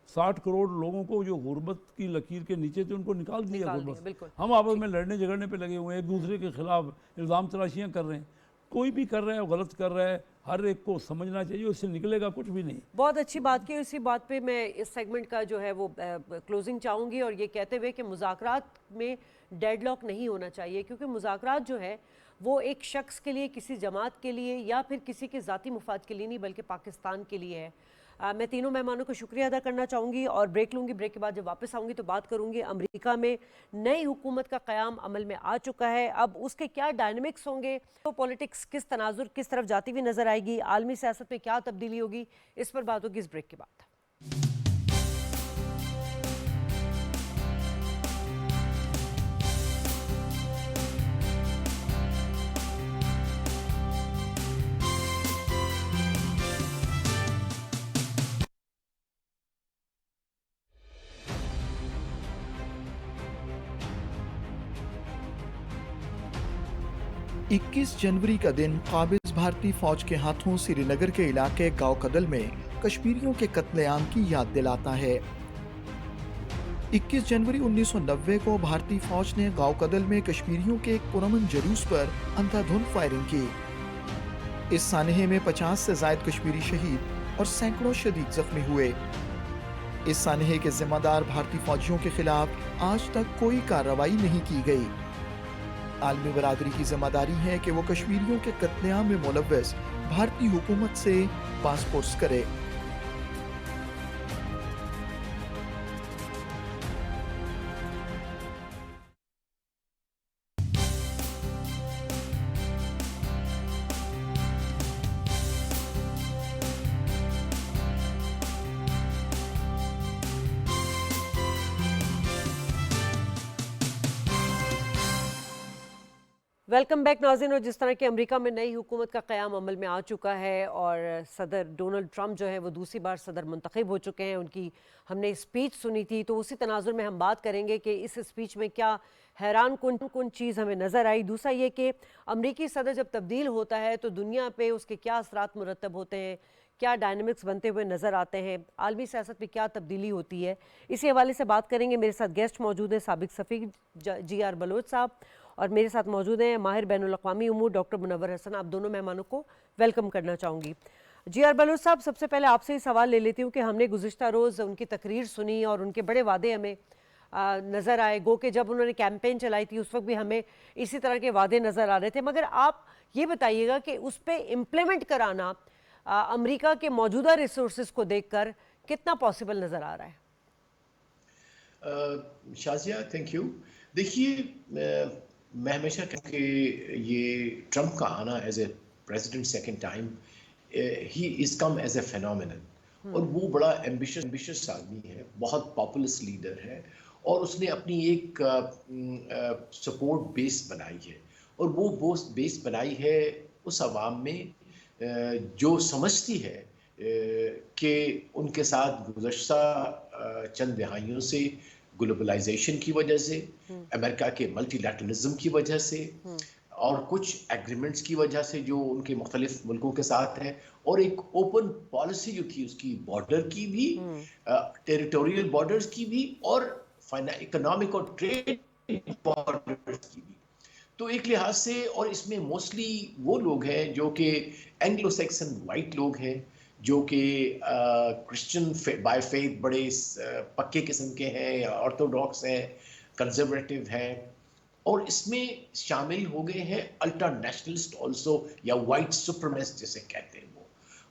60 करोड़ लोगों को जो गुर्बत की लकीर के नीचे थे उनको निकाल दिया गुर्बत। हम आपस में लड़ने झगड़ने पे लगे हुए हैं, एक दूसरे के खिलाफ इल्ज़ाम तराशियाँ कर रहे हैं। कोई भी कर रहा है गलत कर रहा है, हर एक को समझना चाहिए, उससे निकलेगा कुछ भी नहीं। बहुत अच्छी बात की। इसी बात पे मैं इस सेगमेंट का जो है वो क्लोजिंग चाहूँगी, और ये कहते हुए कि मुज़ाकरात में डेडलॉक नहीं होना चाहिए, क्योंकि मुज़ाकरात जो है वो एक शख्स के लिए, किसी जमात के लिए या फिर किसी के ज़ाती मुफाद के लिए नहीं, बल्कि पाकिस्तान के लिए है। मैं तीनों मेहमानों को शुक्रिया अदा करना चाहूँगी और ब्रेक लूँगी। ब्रेक के बाद जब वापस आऊँगी तो बात करूँगी अमेरिका में नई हुकूमत का क़याम अमल में आ चुका है, अब उसके क्या डायनेमिक्स होंगे, तो पॉलिटिक्स किस तनाजुर किस तरफ जाती हुई नज़र आएगी, आलमी सियासत में क्या तब्दीली होगी, इस पर बात होगी इस ब्रेक के बाद। इक्कीस जनवरी का दिन काबिज भारतीय फौज के हाथों श्रीनगर के इलाके गांव कदल में कश्मीरियों के कत्लेआम की याद दिलाता है। 21 जनवरी 1990 को भारतीय फौज ने गांव कदल में कश्मीरियों के एक पुरअमन जुलूस पर अंधाधुंध फायरिंग की। इस सानहे में 50 से ज्यादा कश्मीरी शहीद और सैकड़ों शदीद जख्मी हुए। इस सानहे के जिम्मेदार भारतीय फौजियों के खिलाफ आज तक कोई कार्रवाई नहीं की गई। आलमी बरादरी की जिम्मेदारी है कि वो कश्मीरियों के कत्लेआम में मुलव्वस भारतीय हुकूमत से पासपोर्ट्स करे। वेलकम बैक नाज़रीन। और जिस तरह की अमेरिका में नई हुकूमत का क़याम अमल में आ चुका है और सदर डोनाल्ड ट्रंप जो है वो दूसरी बार सदर मुंतखब हो चुके हैं, उनकी हमने स्पीच सुनी थी, तो उसी तनाजुर में हम बात करेंगे कि इस स्पीच में क्या हैरान कुन चीज़ हमें नज़र आई। दूसरा ये कि अमरीकी सदर जब तब्दील होता है तो दुनिया पर उसके क्या असरात मुरतब होते हैं, क्या डायनामिक्स बनते हुए नज़र आते हैं, आलमी सियासत में क्या तब्दीली होती है, इसी हवाले से बात करेंगे। मेरे साथ गेस्ट मौजूद हैं साबिक सफ़ीर GR बलोच साहब, और मेरे साथ मौजूद हैं माहिर बैनुल-अक़वामी उमूर डॉक्टर मुनव्वर हसन। आप दोनों मेहमानों को वेलकम करना चाहूँगी। GR बलोच साहब, सबसे पहले आपसे ही सवाल ले लेती हूँ कि हमने गुज़िश्ता रोज़ उनकी तकरीर सुनी और उनके बड़े वादे हमें नज़र आए। गो कि जब उन्होंने कैंपेन चलाई थी उस वक्त भी हमें इसी तरह के वादे नज़र आ रहे थे, मगर आप ये बताइएगा कि उस पर इम्प्लीमेंट कराना अमेरिका के मौजूदा रिसोर्सेज को देखकर कितना पॉसिबल नज़र आ रहा है? Shazia, thank you. देखिए, मैं हमेशा कहूँ कि ये ट्रंप का आना as a president second time, he is come as a phenomenon, और वो बड़ा एम्बिशियस आदमी है, बहुत पॉपुलर लीडर है, और उसने अपनी एक सपोर्ट बेस बनाई है, और वो बेस बनाई है उस आवाम में जो समझती है कि उनके साथ गुज़श्ता चंद दहाइयों से ग्लोबलाइजेशन की वजह से, अमेरिका के मल्टीलैटरलिज्म की वजह से, और कुछ एग्रीमेंट्स की वजह से जो उनके मुख्तलिफ मुल्कों के साथ है, और एक ओपन पॉलिसी जो थी उसकी बॉर्डर की भी, टेरिटोरियल बॉर्डर्स की भी, और इकोनॉमिक और ट्रेड बॉर्डर्स की भी। तो एक लिहाज से, और इसमें मोस्टली वो लोग हैं जो कि एंग्लो सेक्सन वाइट लोग हैं, जो कि क्रिश्चियन बाय फेथ बड़े पक्के किस्म के हैं, या ऑर्थोडॉक्स हैं, कंजर्वेटिव हैं, और इसमें शामिल हो गए हैं अल्ट्रा नेशनलिस्ट ऑल्सो, या वाइट सुप्रीमेसिस्ट जिसे कहते हैं वो।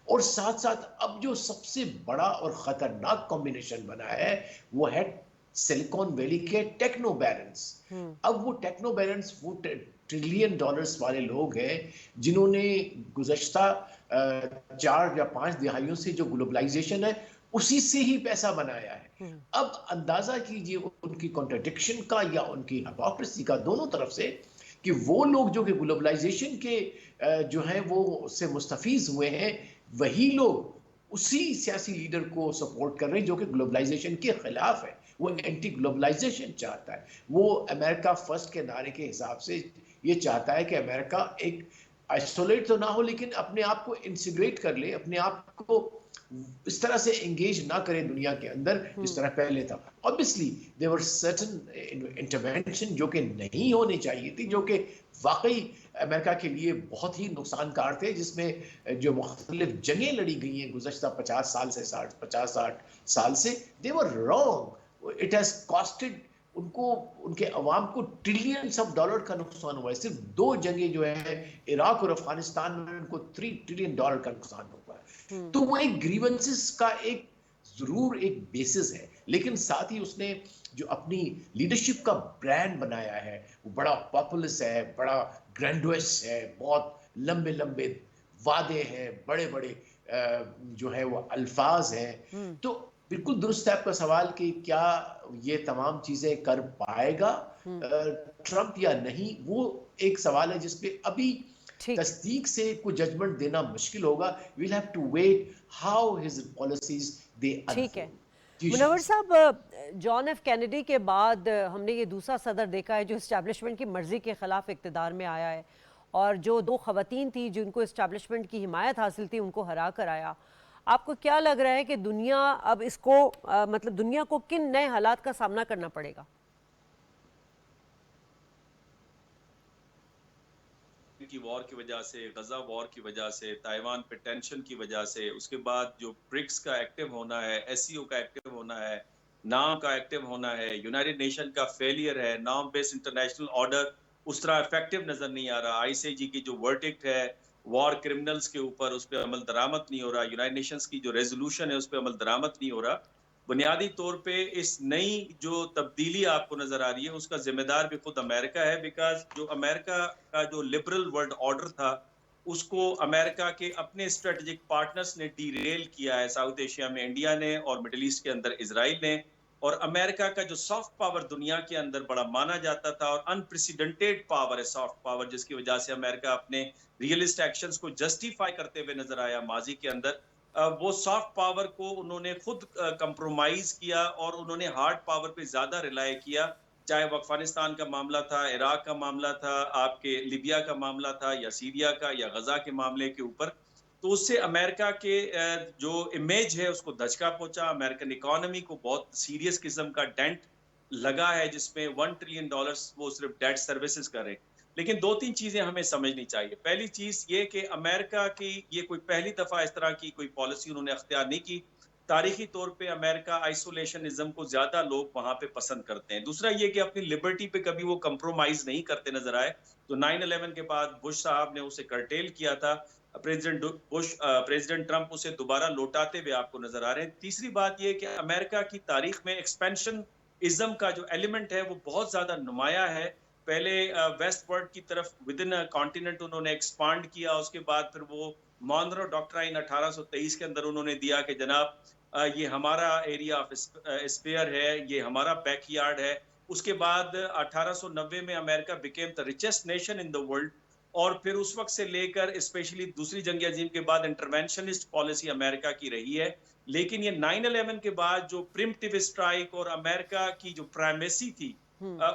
और साथ साथ अब जो सबसे बड़ा और खतरनाक कॉम्बिनेशन बना है वो है silicon valley K techno barons. अब वो टेक्नो बैरन्स वो ट्रिलियन डॉलर्स वाले लोग हैं जिन्होंने गुज़श्ता 4 या 5 दिहाइयों से जो ग्लोबलाइजेशन है उसी से ही पैसा बनाया है। अब अंदाजा कीजिए उनकी कॉन्ट्रडिक्शन का या उनकी हिपोक्रेसी का दोनों तरफ से, कि वो लोग जो कि ग्लोबलाइजेशन के जो है वो उससे मुस्तफीज हुए हैं, वही लोग उसी सियासी लीडर को सपोर्ट कर रहे हैं जो कि ग्लोबलाइजेशन के खिलाफ है। वो एंटी ग्लोबलाइजेशन चाहता है, वो अमेरिका फर्स्ट के नारे के हिसाब से ये चाहता है कि अमेरिका एक आइसोलेट तो ना हो, लेकिन अपने आप को इंटीग्रेट कर ले, अपने आप को इस तरह से एंगेज ना करे दुनिया के अंदर जिस तरह पहले था। Obviously there were certain intervention जो कि नहीं होनी चाहिए थी, जो कि वाकई अमेरिका के लिए बहुत ही नुकसानकार थे, जिसमें जो मुख्तलिफ जंगें लड़ी गई हैं गुज़श्ता 50 साल से 50-60 साल से, they were wrong. It has costed उनको, उनके अवाम को ट्रिलियंस ऑफ डॉलर का नुकसान हुआ है। सिर्फ 2 जंगें जो है इराक और अफगानिस्तान में, उनको $3 ट्रिलियन का नुकसान हुआ है। तो वो एक ग्रीवेंसेस का एक जरूर एक बेसिस है, लेकिन साथ ही उसने जो अपनी लीडरशिप का ब्रांड बनाया है वो बड़ा पॉपुलस है, बड़ा ग्रैंडोस है, बहुत लंबे लंबे वादे हैं, बड़े बड़े जो है वो अल्फाज हैं। तो बिल्कुल दुरुस्त है आपका सवाल कि क्या ये तमाम चीजें कर पाएगा ट्रंप या नहीं, वो एक सवाल है जिसपे अभी तस्दीक से कोई जजमेंट देना मुश्किल होगा। We'll have to wait how his policies they unfold. ठीक है मुनव्वर साहब, जॉन एफ कैनेडी के बाद हमने ये दूसरा सदर देखा है जो इस्टेब्लिशमेंट की मर्जी के खिलाफ इक़्तिदार में आया है, और जो 2 ख़वातीन थी जिनको इस्टेब्लिशमेंट की हिमायत हासिल थी उनको हरा कर आया। आपको क्या लग रहा है कि दुनिया अब इसको मतलब दुनिया को किन नए हालात का सामना करना पड़ेगा? की वॉर की वजह से, गजा वॉर की वजह से, ताइवान पे टेंशन की वजह से, उसके बाद जो ब्रिक्स का एक्टिव होना है, एससीओ का एक्टिव होना है, नाम का एक्टिव होना है, यूनाइटेड नेशन का फेलियर है, नाम बेस्ड इंटरनेशनल ऑर्डर उस तरह इफेक्टिव नजर नहीं आ रहा, आईसीजे की जो वर्डिक्ट है वॉर क्रिमिनल्स के ऊपर उस पर अमल दरामद नहीं हो रहा, यूनाइटेड नेशंस की जो रेजोल्यूशन है उस पर अमल दरामद नहीं हो रहा। बुनियादी तौर पे इस नई जो तब्दीली आपको नजर आ रही है उसका जिम्मेदार भी खुद अमेरिका है, बिकॉज जो अमेरिका का जो लिबरल वर्ल्ड ऑर्डर था उसको अमेरिका के अपने स्ट्रेटेजिक पार्टनर्स ने डीरेल किया है, साउथ एशिया में इंडिया ने और मिडिल ईस्ट के अंदर इजराइल ने। और अमेरिका का जो सॉफ्ट पावर दुनिया के अंदर बड़ा माना जाता था और अनप्रेसिडेंटेड पावर है सॉफ्ट पावर, जिसकी वजह से अमेरिका अपने रियलिस्ट एक्शंस को जस्टिफाई करते हुए नजर आया माजी के अंदर, वो सॉफ्ट पावर को उन्होंने खुद कंप्रोमाइज किया और उन्होंने हार्ड पावर पे ज्यादा रिलाय किया, चाहे वो अफगानिस्तान का मामला था, इराक का मामला था, आपके लिबिया का मामला था, या सीरिया का या गजा के मामले के ऊपर। तो उससे अमेरिका के जो इमेज है उसको धचका पहुंचा, अमेरिकन इकोनॉमी को बहुत सीरियस किस्म का डेंट लगा है, जिसमें $1 ट्रिलियन वो सिर्फ डेट सर्विसेज करे। लेकिन 2-3 चीजें हमें समझनी चाहिए। पहली चीज ये कि अमेरिका की ये कोई पहली दफा इस तरह की कोई पॉलिसी उन्होंने अख्तियार नहीं की। तारीखी तौर पे अमेरिका आइसोलेशनिज्म को ज्यादा लोग वहां पे पसंद करते हैं। दूसरा ये कि अपनी लिबर्टी पे कभी वो कंप्रोमाइज नहीं करते नजर आए। तो 9/11 के बाद बुश साहब ने उसे कर्टेल किया था, प्रेसिडेंट ट्रंप उसे दोबारा लौटाते हुए आपको नजर आ रहे हैं। तीसरी बात यह कि अमेरिका की तारीख में एक्सपेंशन इज्म का जो एलिमेंट है वो बहुत ज्यादा नुमाया है। पहले वेस्ट वर्ल्ड की तरफ विद इन कॉन्टिनेंट उन्होंने एक्सपांड किया, उसके बाद फिर वो मॉनरो डॉक्ट्राइन 1823 के अंदर उन्होंने दिया कि जनाब ये हमारा एरिया ऑफ स्पेयर है, ये हमारा बैकयार्ड है। उसके बाद 1890 में America became the richest nation in the world, और फिर उस वक्त से लेकर स्पेशली दूसरी जंग अजीम के बाद इंटरवेंशनिस्ट पॉलिसी अमेरिका की रही है। लेकिन ये 9/11 के बाद जो प्रिमिटिव स्ट्राइक और अमेरिका की जो प्राइमेसी थी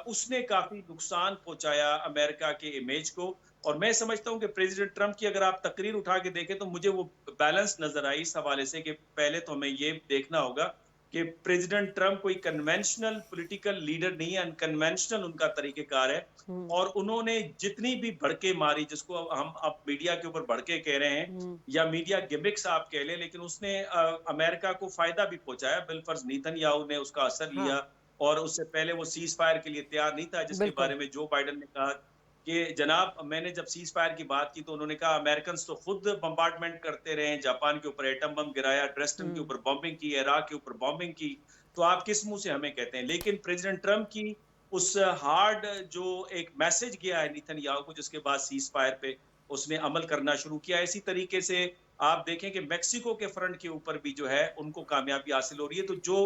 उसने काफी नुकसान पहुंचाया अमेरिका के इमेज को। और मैं समझता हूं कि प्रेसिडेंट ट्रंप की अगर आप तकरीर उठा के देखें तो मुझे वो बैलेंस नजर आई इस हवाले से कि पहले तो हमें ये देखना होगा कि प्रेसिडेंट ट्रम्प कोई कन्वेंशनल पॉलिटिकल लीडर नहीं है, अनकन्वेंशनल उनका तरीकेकार है। और उन्होंने जितनी भी भड़के मारी, जिसको हम अब मीडिया के ऊपर भड़के कह रहे हैं या मीडिया गिमिक्स आप कह लें, लेकिन उसने अमेरिका को फायदा भी पहुंचाया। बिलफर्ज नेतन्याहू ने उसका असर लिया, और उससे पहले वो सीज फायर के लिए तैयार नहीं था, जिसके बारे में जो बाइडेन ने कहा कि जनाब, मैंने जब सीज फायर की बात की तो उन्होंने कहा अमेरिकन तो खुद बम्बार्डमेंट करते रहे, जापान के ऊपर एटम बम गिराया, ड्रेस्टन के ऊपर बॉम्बिंग की, इराक के ऊपर बॉम्बिंग की, तो आप किस मुंह से हमें कहते हैं। लेकिन प्रेसिडेंट ट्रम्प की उस हार्ड जो एक मैसेज गया है नेतन्याहू को, जिसके बाद सीज फायर पे उसने अमल करना शुरू किया। इसी तरीके से आप देखें कि मेक्सिको के फ्रंट के ऊपर भी जो है उनको कामयाबी हासिल हो रही है। तो जो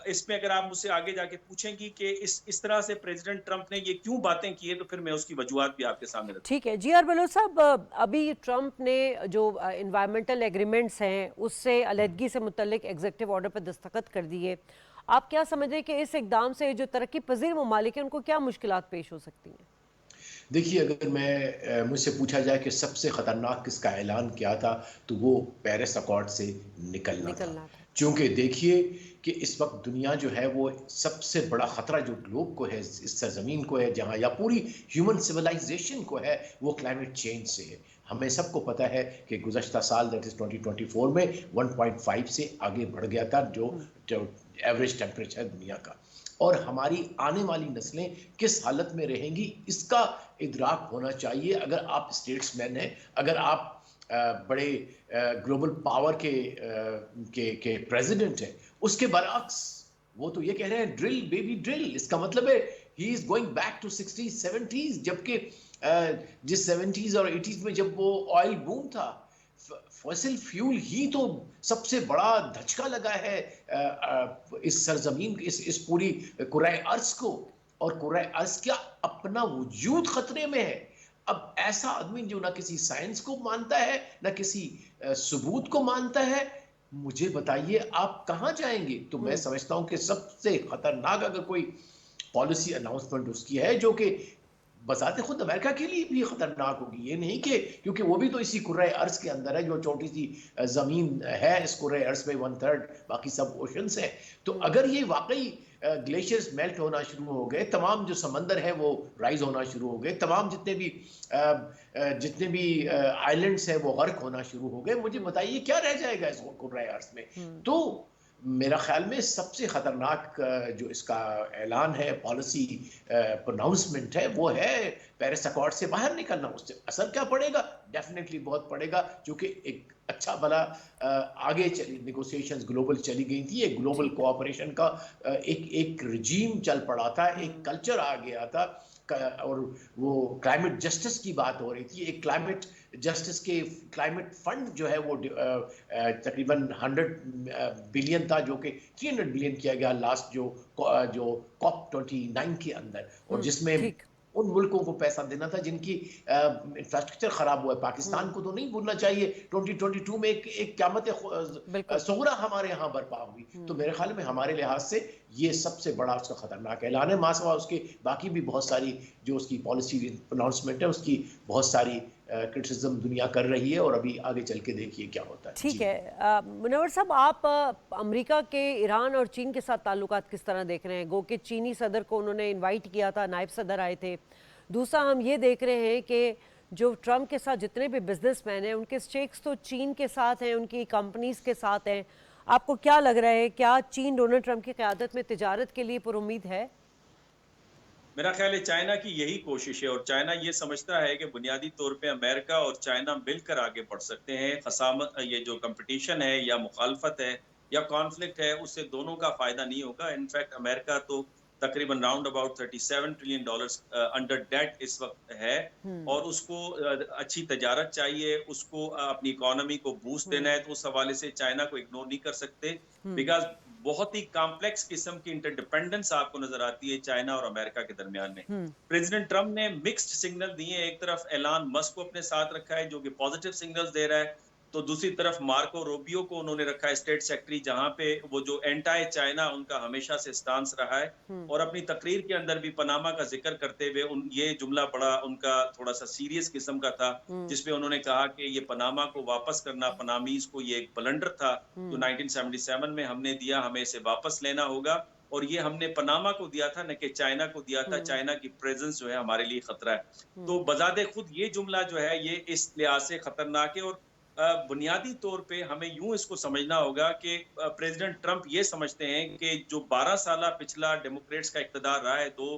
इसमें अगर आप मुझसे आगे जाके पूछेंगी कि इस तरह से प्रेसिडेंट ट्रम्प ने ये क्यों बातें की है, तो फिर मैं उसकी वजूहात भी आपके सामने रखूंगा। ठीक है जी आर बलोच साहब, अभी ट्रम्प ने जो इन्वायरमेंटल एग्रीमेंट्स हैं उससे अलहदगी से मुतल्लिक एग्जीक्यूटिव ऑर्डर पर दस्तखत कर दिए। आप क्या समझ रहे हैं कि इस इकदाम से जो तरक्की पजीर ममालिक हैं उनको क्या मुश्किलात पेश हो सकती हैं? देखिए, अगर मुझसे पूछा जाए कि सबसे ख़तरनाक किसका ऐलान किया था, तो वो पेरिस अकॉर्ड से निकलना था। क्योंकि देखिए कि इस वक्त दुनिया जो है वो सबसे बड़ा ख़तरा जो ग्लोब को है, इस सरजमीन को है, जहाँ या पूरी ह्यूमन सिविलाइजेशन को है, वो क्लाइमेट चेंज से है। हमें सबको पता है कि गुज़श्ता साल दैट इज़ 2024 में 1.5 से आगे बढ़ गया था जो एवरेज टेम्परेचर दुनिया का। और हमारी आने वाली नस्लें किस हालत में रहेंगी, इसका इदराक होना चाहिए। अगर आप स्टेट्समैन हैं, अगर आप बड़े ग्लोबल पावर के प्रेसिडेंट हैं, उसके बरअक्स वो तो ये कह रहे हैं ड्रिल बेबी ड्रिल। इसका मतलब है he is going back to 60s 70s, जबकि जिस 70s और 80s में जब वो ऑयल बूम था, फॉसिल फ्यूल ही तो सबसे बड़ा धचका लगा है इस सरजमीन, इस पूरी कुराए अर्ज को, और कुराए अर्ज का अपना वजूद खतरे में है। अब ऐसा आदमी जो ना किसी साइंस को मानता है, ना किसी सबूत को मानता है, मुझे बताइए आप कहां जाएंगे। तो मैं समझता हूं कि सबसे खतरनाक अगर कोई पॉलिसी अनाउंसमेंट उसकी है, जो कि बजाते खुद अमेरिका के लिए भी खतरनाक होगी। ये नहीं कि क्योंकि वो भी तो इसी कुर्रे अर्ज के अंदर है, जो छोटी सी जमीन है इस कुर्रे अर्ज में 1/3 बाकी सब ओशंस है। तो अगर ये वाकई ग्लेशियर्स मेल्ट होना शुरू हो गए, तमाम जो समंदर है वो राइज होना शुरू हो गए, तमाम जितने भी आइलैंड्स है वो गर्क होना शुरू हो गए, मुझे बताइए क्या रह जाएगा इस कुर्रे अर्ज में। तो मेरा ख्याल में सबसे खतरनाक जो इसका ऐलान है, पॉलिसी प्रोनाउंसमेंट है, वो है पेरिस अकॉर्ड से बाहर निकलना। उससे असर क्या पड़ेगा? डेफिनेटली बहुत पड़ेगा, क्योंकि एक अच्छा भला आगे चली नेगोशिएशंस ग्लोबल चली गई थी, एक ग्लोबल कोऑपरेशन का एक रिजीम चल पड़ा था, एक कल्चर आ गया था, और वो क्लाइमेट जस्टिस की बात हो रही थी। एक क्लाइमेट जस्टिस के क्लाइमेट फंड जो है वो तकरीबन 100 बिलियन था, जो कि 300 बिलियन किया गया लास्ट जो COP29 के अंदर, और जिसमें उन मुल्कों को पैसा देना था जिनकी इंफ्रास्ट्रक्चर खराब हुआ है। पाकिस्तान को तो नहीं भूलना चाहिए, 2022 में एक क़यामत सुगरा हमारे यहाँ बर्पा हुई। तो मेरे ख्याल में हमारे लिहाज से ये सबसे बड़ा उसका खतरनाक ऐलान है। मासवा उसके बाकी भी बहुत सारी जो उसकी पॉलिसी अनाउंसमेंट है, उसकी बहुत सारी क्रिटिसिज्म दुनिया कर रही है, और अभी आगे चल के देखिए क्या होता है। ठीक है मुनव्वर साहब, आप अमेरिका के ईरान और चीन के साथ ताल्लुकात किस तरह देख रहे हैं? गो कि चीनी सदर को उन्होंने इनवाइट किया था, नायब सदर आए थे। दूसरा हम ये देख रहे हैं कि जो ट्रम्प के साथ जितने भी बिजनेसमैन हैं उनके स्टेक्स तो चीन के साथ हैं, उनकी कंपनीज के साथ हैं। आपको क्या लग रहा है, क्या चीन डोनाल्ड ट्रम्प की क़यादत में तिजारत के लिए पुरुम्मीद है? मेरा ख्याल है चाइना की यही कोशिश है, और चाइना ये समझता है कि बुनियादी तौर पे अमेरिका और चाइना मिलकर आगे बढ़ सकते हैं। खसामत, ये जो कंपटीशन है या मुखालफत है या कॉन्फ्लिक्ट है, उससे दोनों का फायदा नहीं होगा। इनफैक्ट अमेरिका तो तकरीबन round about $37 trillion under debt इस वक्त है, और उसको अच्छी तजारत चाहिए, उसको अपनी इकोनॉमी को बूस्ट देना है। तो उस हवाले से चाइना को इग्नोर नहीं कर सकते, बिकॉज बहुत ही कॉम्प्लेक्स किस्म की इंटरडिपेंडेंस आपको नजर आती है चाइना और अमेरिका के दरमियान में। प्रेसिडेंट ट्रम्प ने मिक्स्ड सिग्नल दिए। एक तरफ ऐलान मस्क को अपने साथ रखा है, जो कि पॉजिटिव सिग्नल्स दे रहा है, तो दूसरी तरफ मार्को रूबियो को उन्होंने रखा है स्टेट सेक्रेटरी, जहां पे वो जो एंटी चाइना उनका हमेशा से स्टांस रहा है। और अपनी तकरीर के अंदर भी पनामा का जिक्र करते हुए ये जुमला बड़ा उनका थोड़ा सा सीरियस किस्म का था, जिसमें उन्होंने कहा कि ये पनामा को वापस करना, पनामीज को ये एक ब्लंडर था जो 1977 में हमने दिया, हमें इसे वापस लेना होगा। और ये हमने पनामा को दिया था, न कि चाइना को दिया था। चाइना की प्रेजेंस जो है हमारे लिए खतरा है। तो बजाते खुद ये जुमला जो है ये इस लिहाज से खतरनाक है। और बुनियादी तौर पे हमें यूं इसको समझना होगा कि प्रेसिडेंट ट्रंप ये समझते हैं कि जो 12 साल पिछला डेमोक्रेट्स का इक़्तिदार रहा है, 2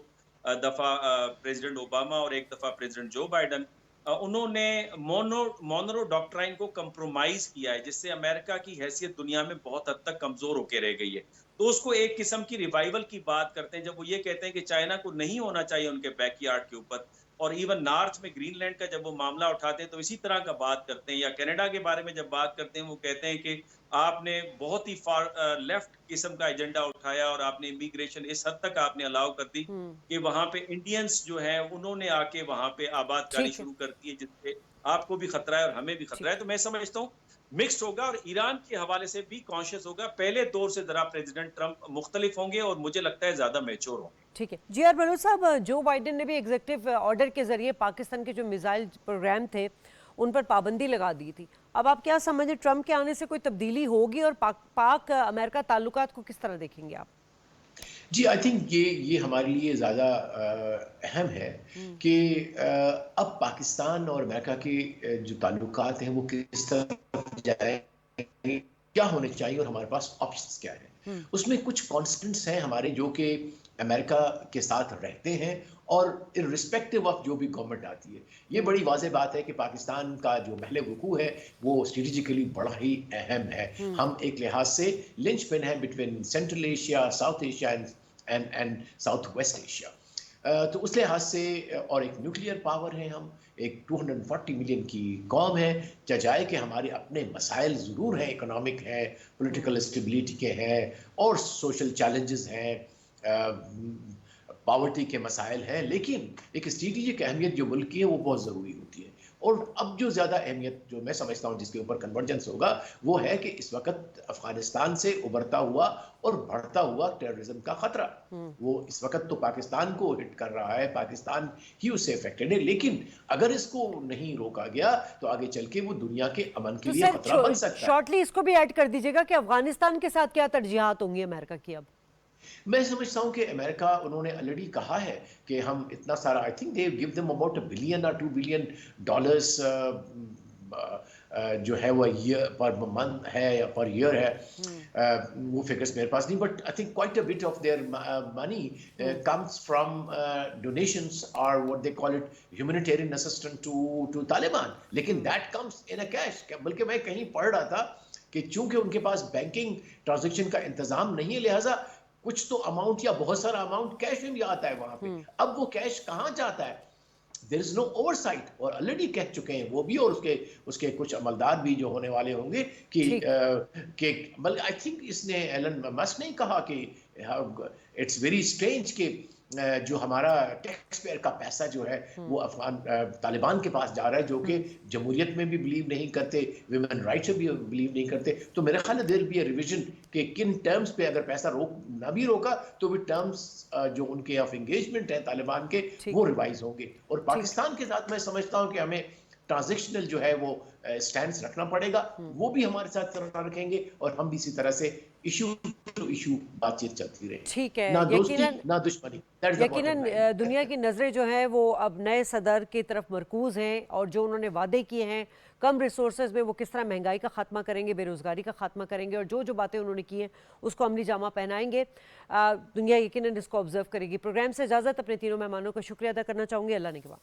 दफा प्रेसिडेंट ओबामा और 1 दफा प्रेसिडेंट जो बाइडन, उन्होंने मोनरो डॉक्ट्राइन को कंप्रोमाइज किया है, जिससे अमेरिका की हैसियत दुनिया में बहुत हद तक कमजोर होकर रह गई है। तो उसको एक किस्म की रिवाइवल की बात करते हैं, जब वो ये कहते हैं कि चाइना को नहीं होना चाहिए उनके बैकयार्ड के ऊपर। और इवन नॉर्थ में ग्रीनलैंड का जब वो मामला उठाते हैं तो इसी तरह का बात करते हैं। या कनाडा के बारे में जब बात करते हैं, वो कहते हैं कि आपने बहुत ही फार लेफ्ट किस्म का एजेंडा उठाया और आपने इमिग्रेशन इस हद तक आपने अलाउ कर दी कि वहां पे इंडियंस जो है उन्होंने आके वहां पे आबादकारी शुरू कर दी है, जिससे आपको भी खतरा है और हमें भी खतरा है। तो मैं समझता हूँ मिक्स्ड होगा और ईरान के हवाले से भी कॉन्शियस होगा। पहले दौर से जरा प्रेसिडेंट ट्रंप मुख्तलिफ होंगे और मुझे लगता है ज्यादा मैच्योर होंगे। ठीक है जी। आर बलोच साहब, जो बाइडेन ने भी एग्जीक्यूटिव ऑर्डर के जरिए पाकिस्तान के जो मिसाइल प्रोग्राम थे उन पर पाबंदी लगा दी थी। अब आप क्या समझें, ट्रंप के आने से कोई तब्दीली होगी और पाक अमेरिका ताल्लुकात को किस तरह देखेंगे आप? जी, आई थिंक ये हमारे लिए ज़्यादा अहम है कि अब पाकिस्तान और अमेरिका के जो ताल्लुकात हैं वो किस तरह जाएंगे, क्या होने चाहिए और हमारे पास ऑप्शंस क्या हैं। उसमें कुछ कॉन्स्टेंट्स हैं हमारे जो कि अमेरिका के साथ रहते हैं और इर्रिस्पेक्टिव ऑफ जो भी गवर्नमेंट आती है। ये बड़ी वाज़ेह बात है कि पाकिस्तान का जो महल वकू है वो स्ट्रेटेजिकली बड़ा ही अहम है। हम एक लिहाज से लिंचपिन है between central Asia, south Asia and south west Asia. तो उस लिहाज से और एक न्यूक्लियर पावर है, हम एक 240 मिलियन की कौम है। जाए कि हमारे अपने मसाइल ज़रूर हैं, इकोनॉमिक हैं, पॉलिटिकल स्टेबिलिटी के हैं और सोशल चैलेंजेस हैं, पावर्टी के मसाइल हैं, लेकिन एक स्ट्रेटेजिक अहमियत जो मुल्क की है वो बहुत ज़रूरी होती है। और अब जो ज़्यादा अहमियत जो मैं समझता हूँ जिसके ऊपर कन्वर्जेंस होगा वो है कि इस वक्त अफगानिस्तान से उभरता हुआ और बढ़ता हुआ टेररिज्म का खतरा, वो इस वक्त तो पाकिस्तान को हिट कर रहा है, पाकिस्तान ही उससे अफेक्टेड है, लेकिन अगर इसको नहीं रोका गया तो आगे चल के वो दुनिया के अमन के लिए खतरा बन सकता है। शॉर्टली इसको भी ऐड कर दीजिएगा कि अफगानिस्तान के साथ क्या तरजीहात होंगी अमेरिका की? अब मैं समझता हूं कि अमेरिका, उन्होंने ऑलरेडी कहा है कि हम इतना सारा, I think they give them about $1 billion or $2 billion जो है वो ईयर पर मंथ है या पर ईयर है। वो फिगर्स मेरे पास नहीं, but I think quite a bit of their money comes from donations और what they call it humanitarian assistance to Taliban, लेकिन that comes in a cash. बल्कि मैं कहीं पढ़ रहा था कि चूंकि उनके पास बैंकिंग ट्रांजैक्शन का इंतजाम नहीं है, लिहाजा कुछ तो अमाउंट या बहुत सारा अमाउंट कैश में भी आता है वहां पे। अब वो कैश कहां जाता है? There is no oversight. और ऑलरेडी कह चुके हैं वो भी और उसके कुछ अमलदार भी जो होने वाले होंगे कि बल्कि आई थिंक इसने एलन मस्क ने कहा कि इट्स वेरी स्ट्रेंज कि जो हमारा टैक्स पेयर का पैसा जो है वो अफगान तालिबान के पास जा रहा है, जो कि जमहूरियत में भी बिलीव नहीं करते, विमेन राइट्स में भी बिलीव नहीं करते। तो मेरे ख्याल है देयर बी अ रिवीजन कि किन टर्म्स पे अगर पैसा ना भी रोका तो भी टर्म्स जो उनके ऑफ एंगेजमेंट है तालिबान के वो रिवाइज होंगे। और पाकिस्तान के साथ मैं समझता हूँ कि हमें ट्रांजेक्शनल जो है वो स्टैंड्स रखना पड़ेगा, वो भी हमारे साथ रखेंगे और हम भी इसी तरह से इशू टू इशू बातचीत चलती रहे। ठीक है, ना दोस्ती ना दुश्मनी। यकीनन दुनिया की नज़रें जो हैं वो अब नए सदर की तरफ मरकूज हैं और जो उन्होंने वादे किए हैं कम रिसोर्सेज में वो किस तरह महंगाई का खात्मा करेंगे, बेरोजगारी का खात्मा करेंगे और जो बातें उन्होंने की हैं उसको अमली जामा पहनाएंगे। दुनिया यकीनन इसको ऑब्जर्व करेगी। प्रोग्राम से इजाज़त, अपने तीनों मेहमानों का शुक्रिया अदा करना चाहूँगी। अल्लाह ने के बाद।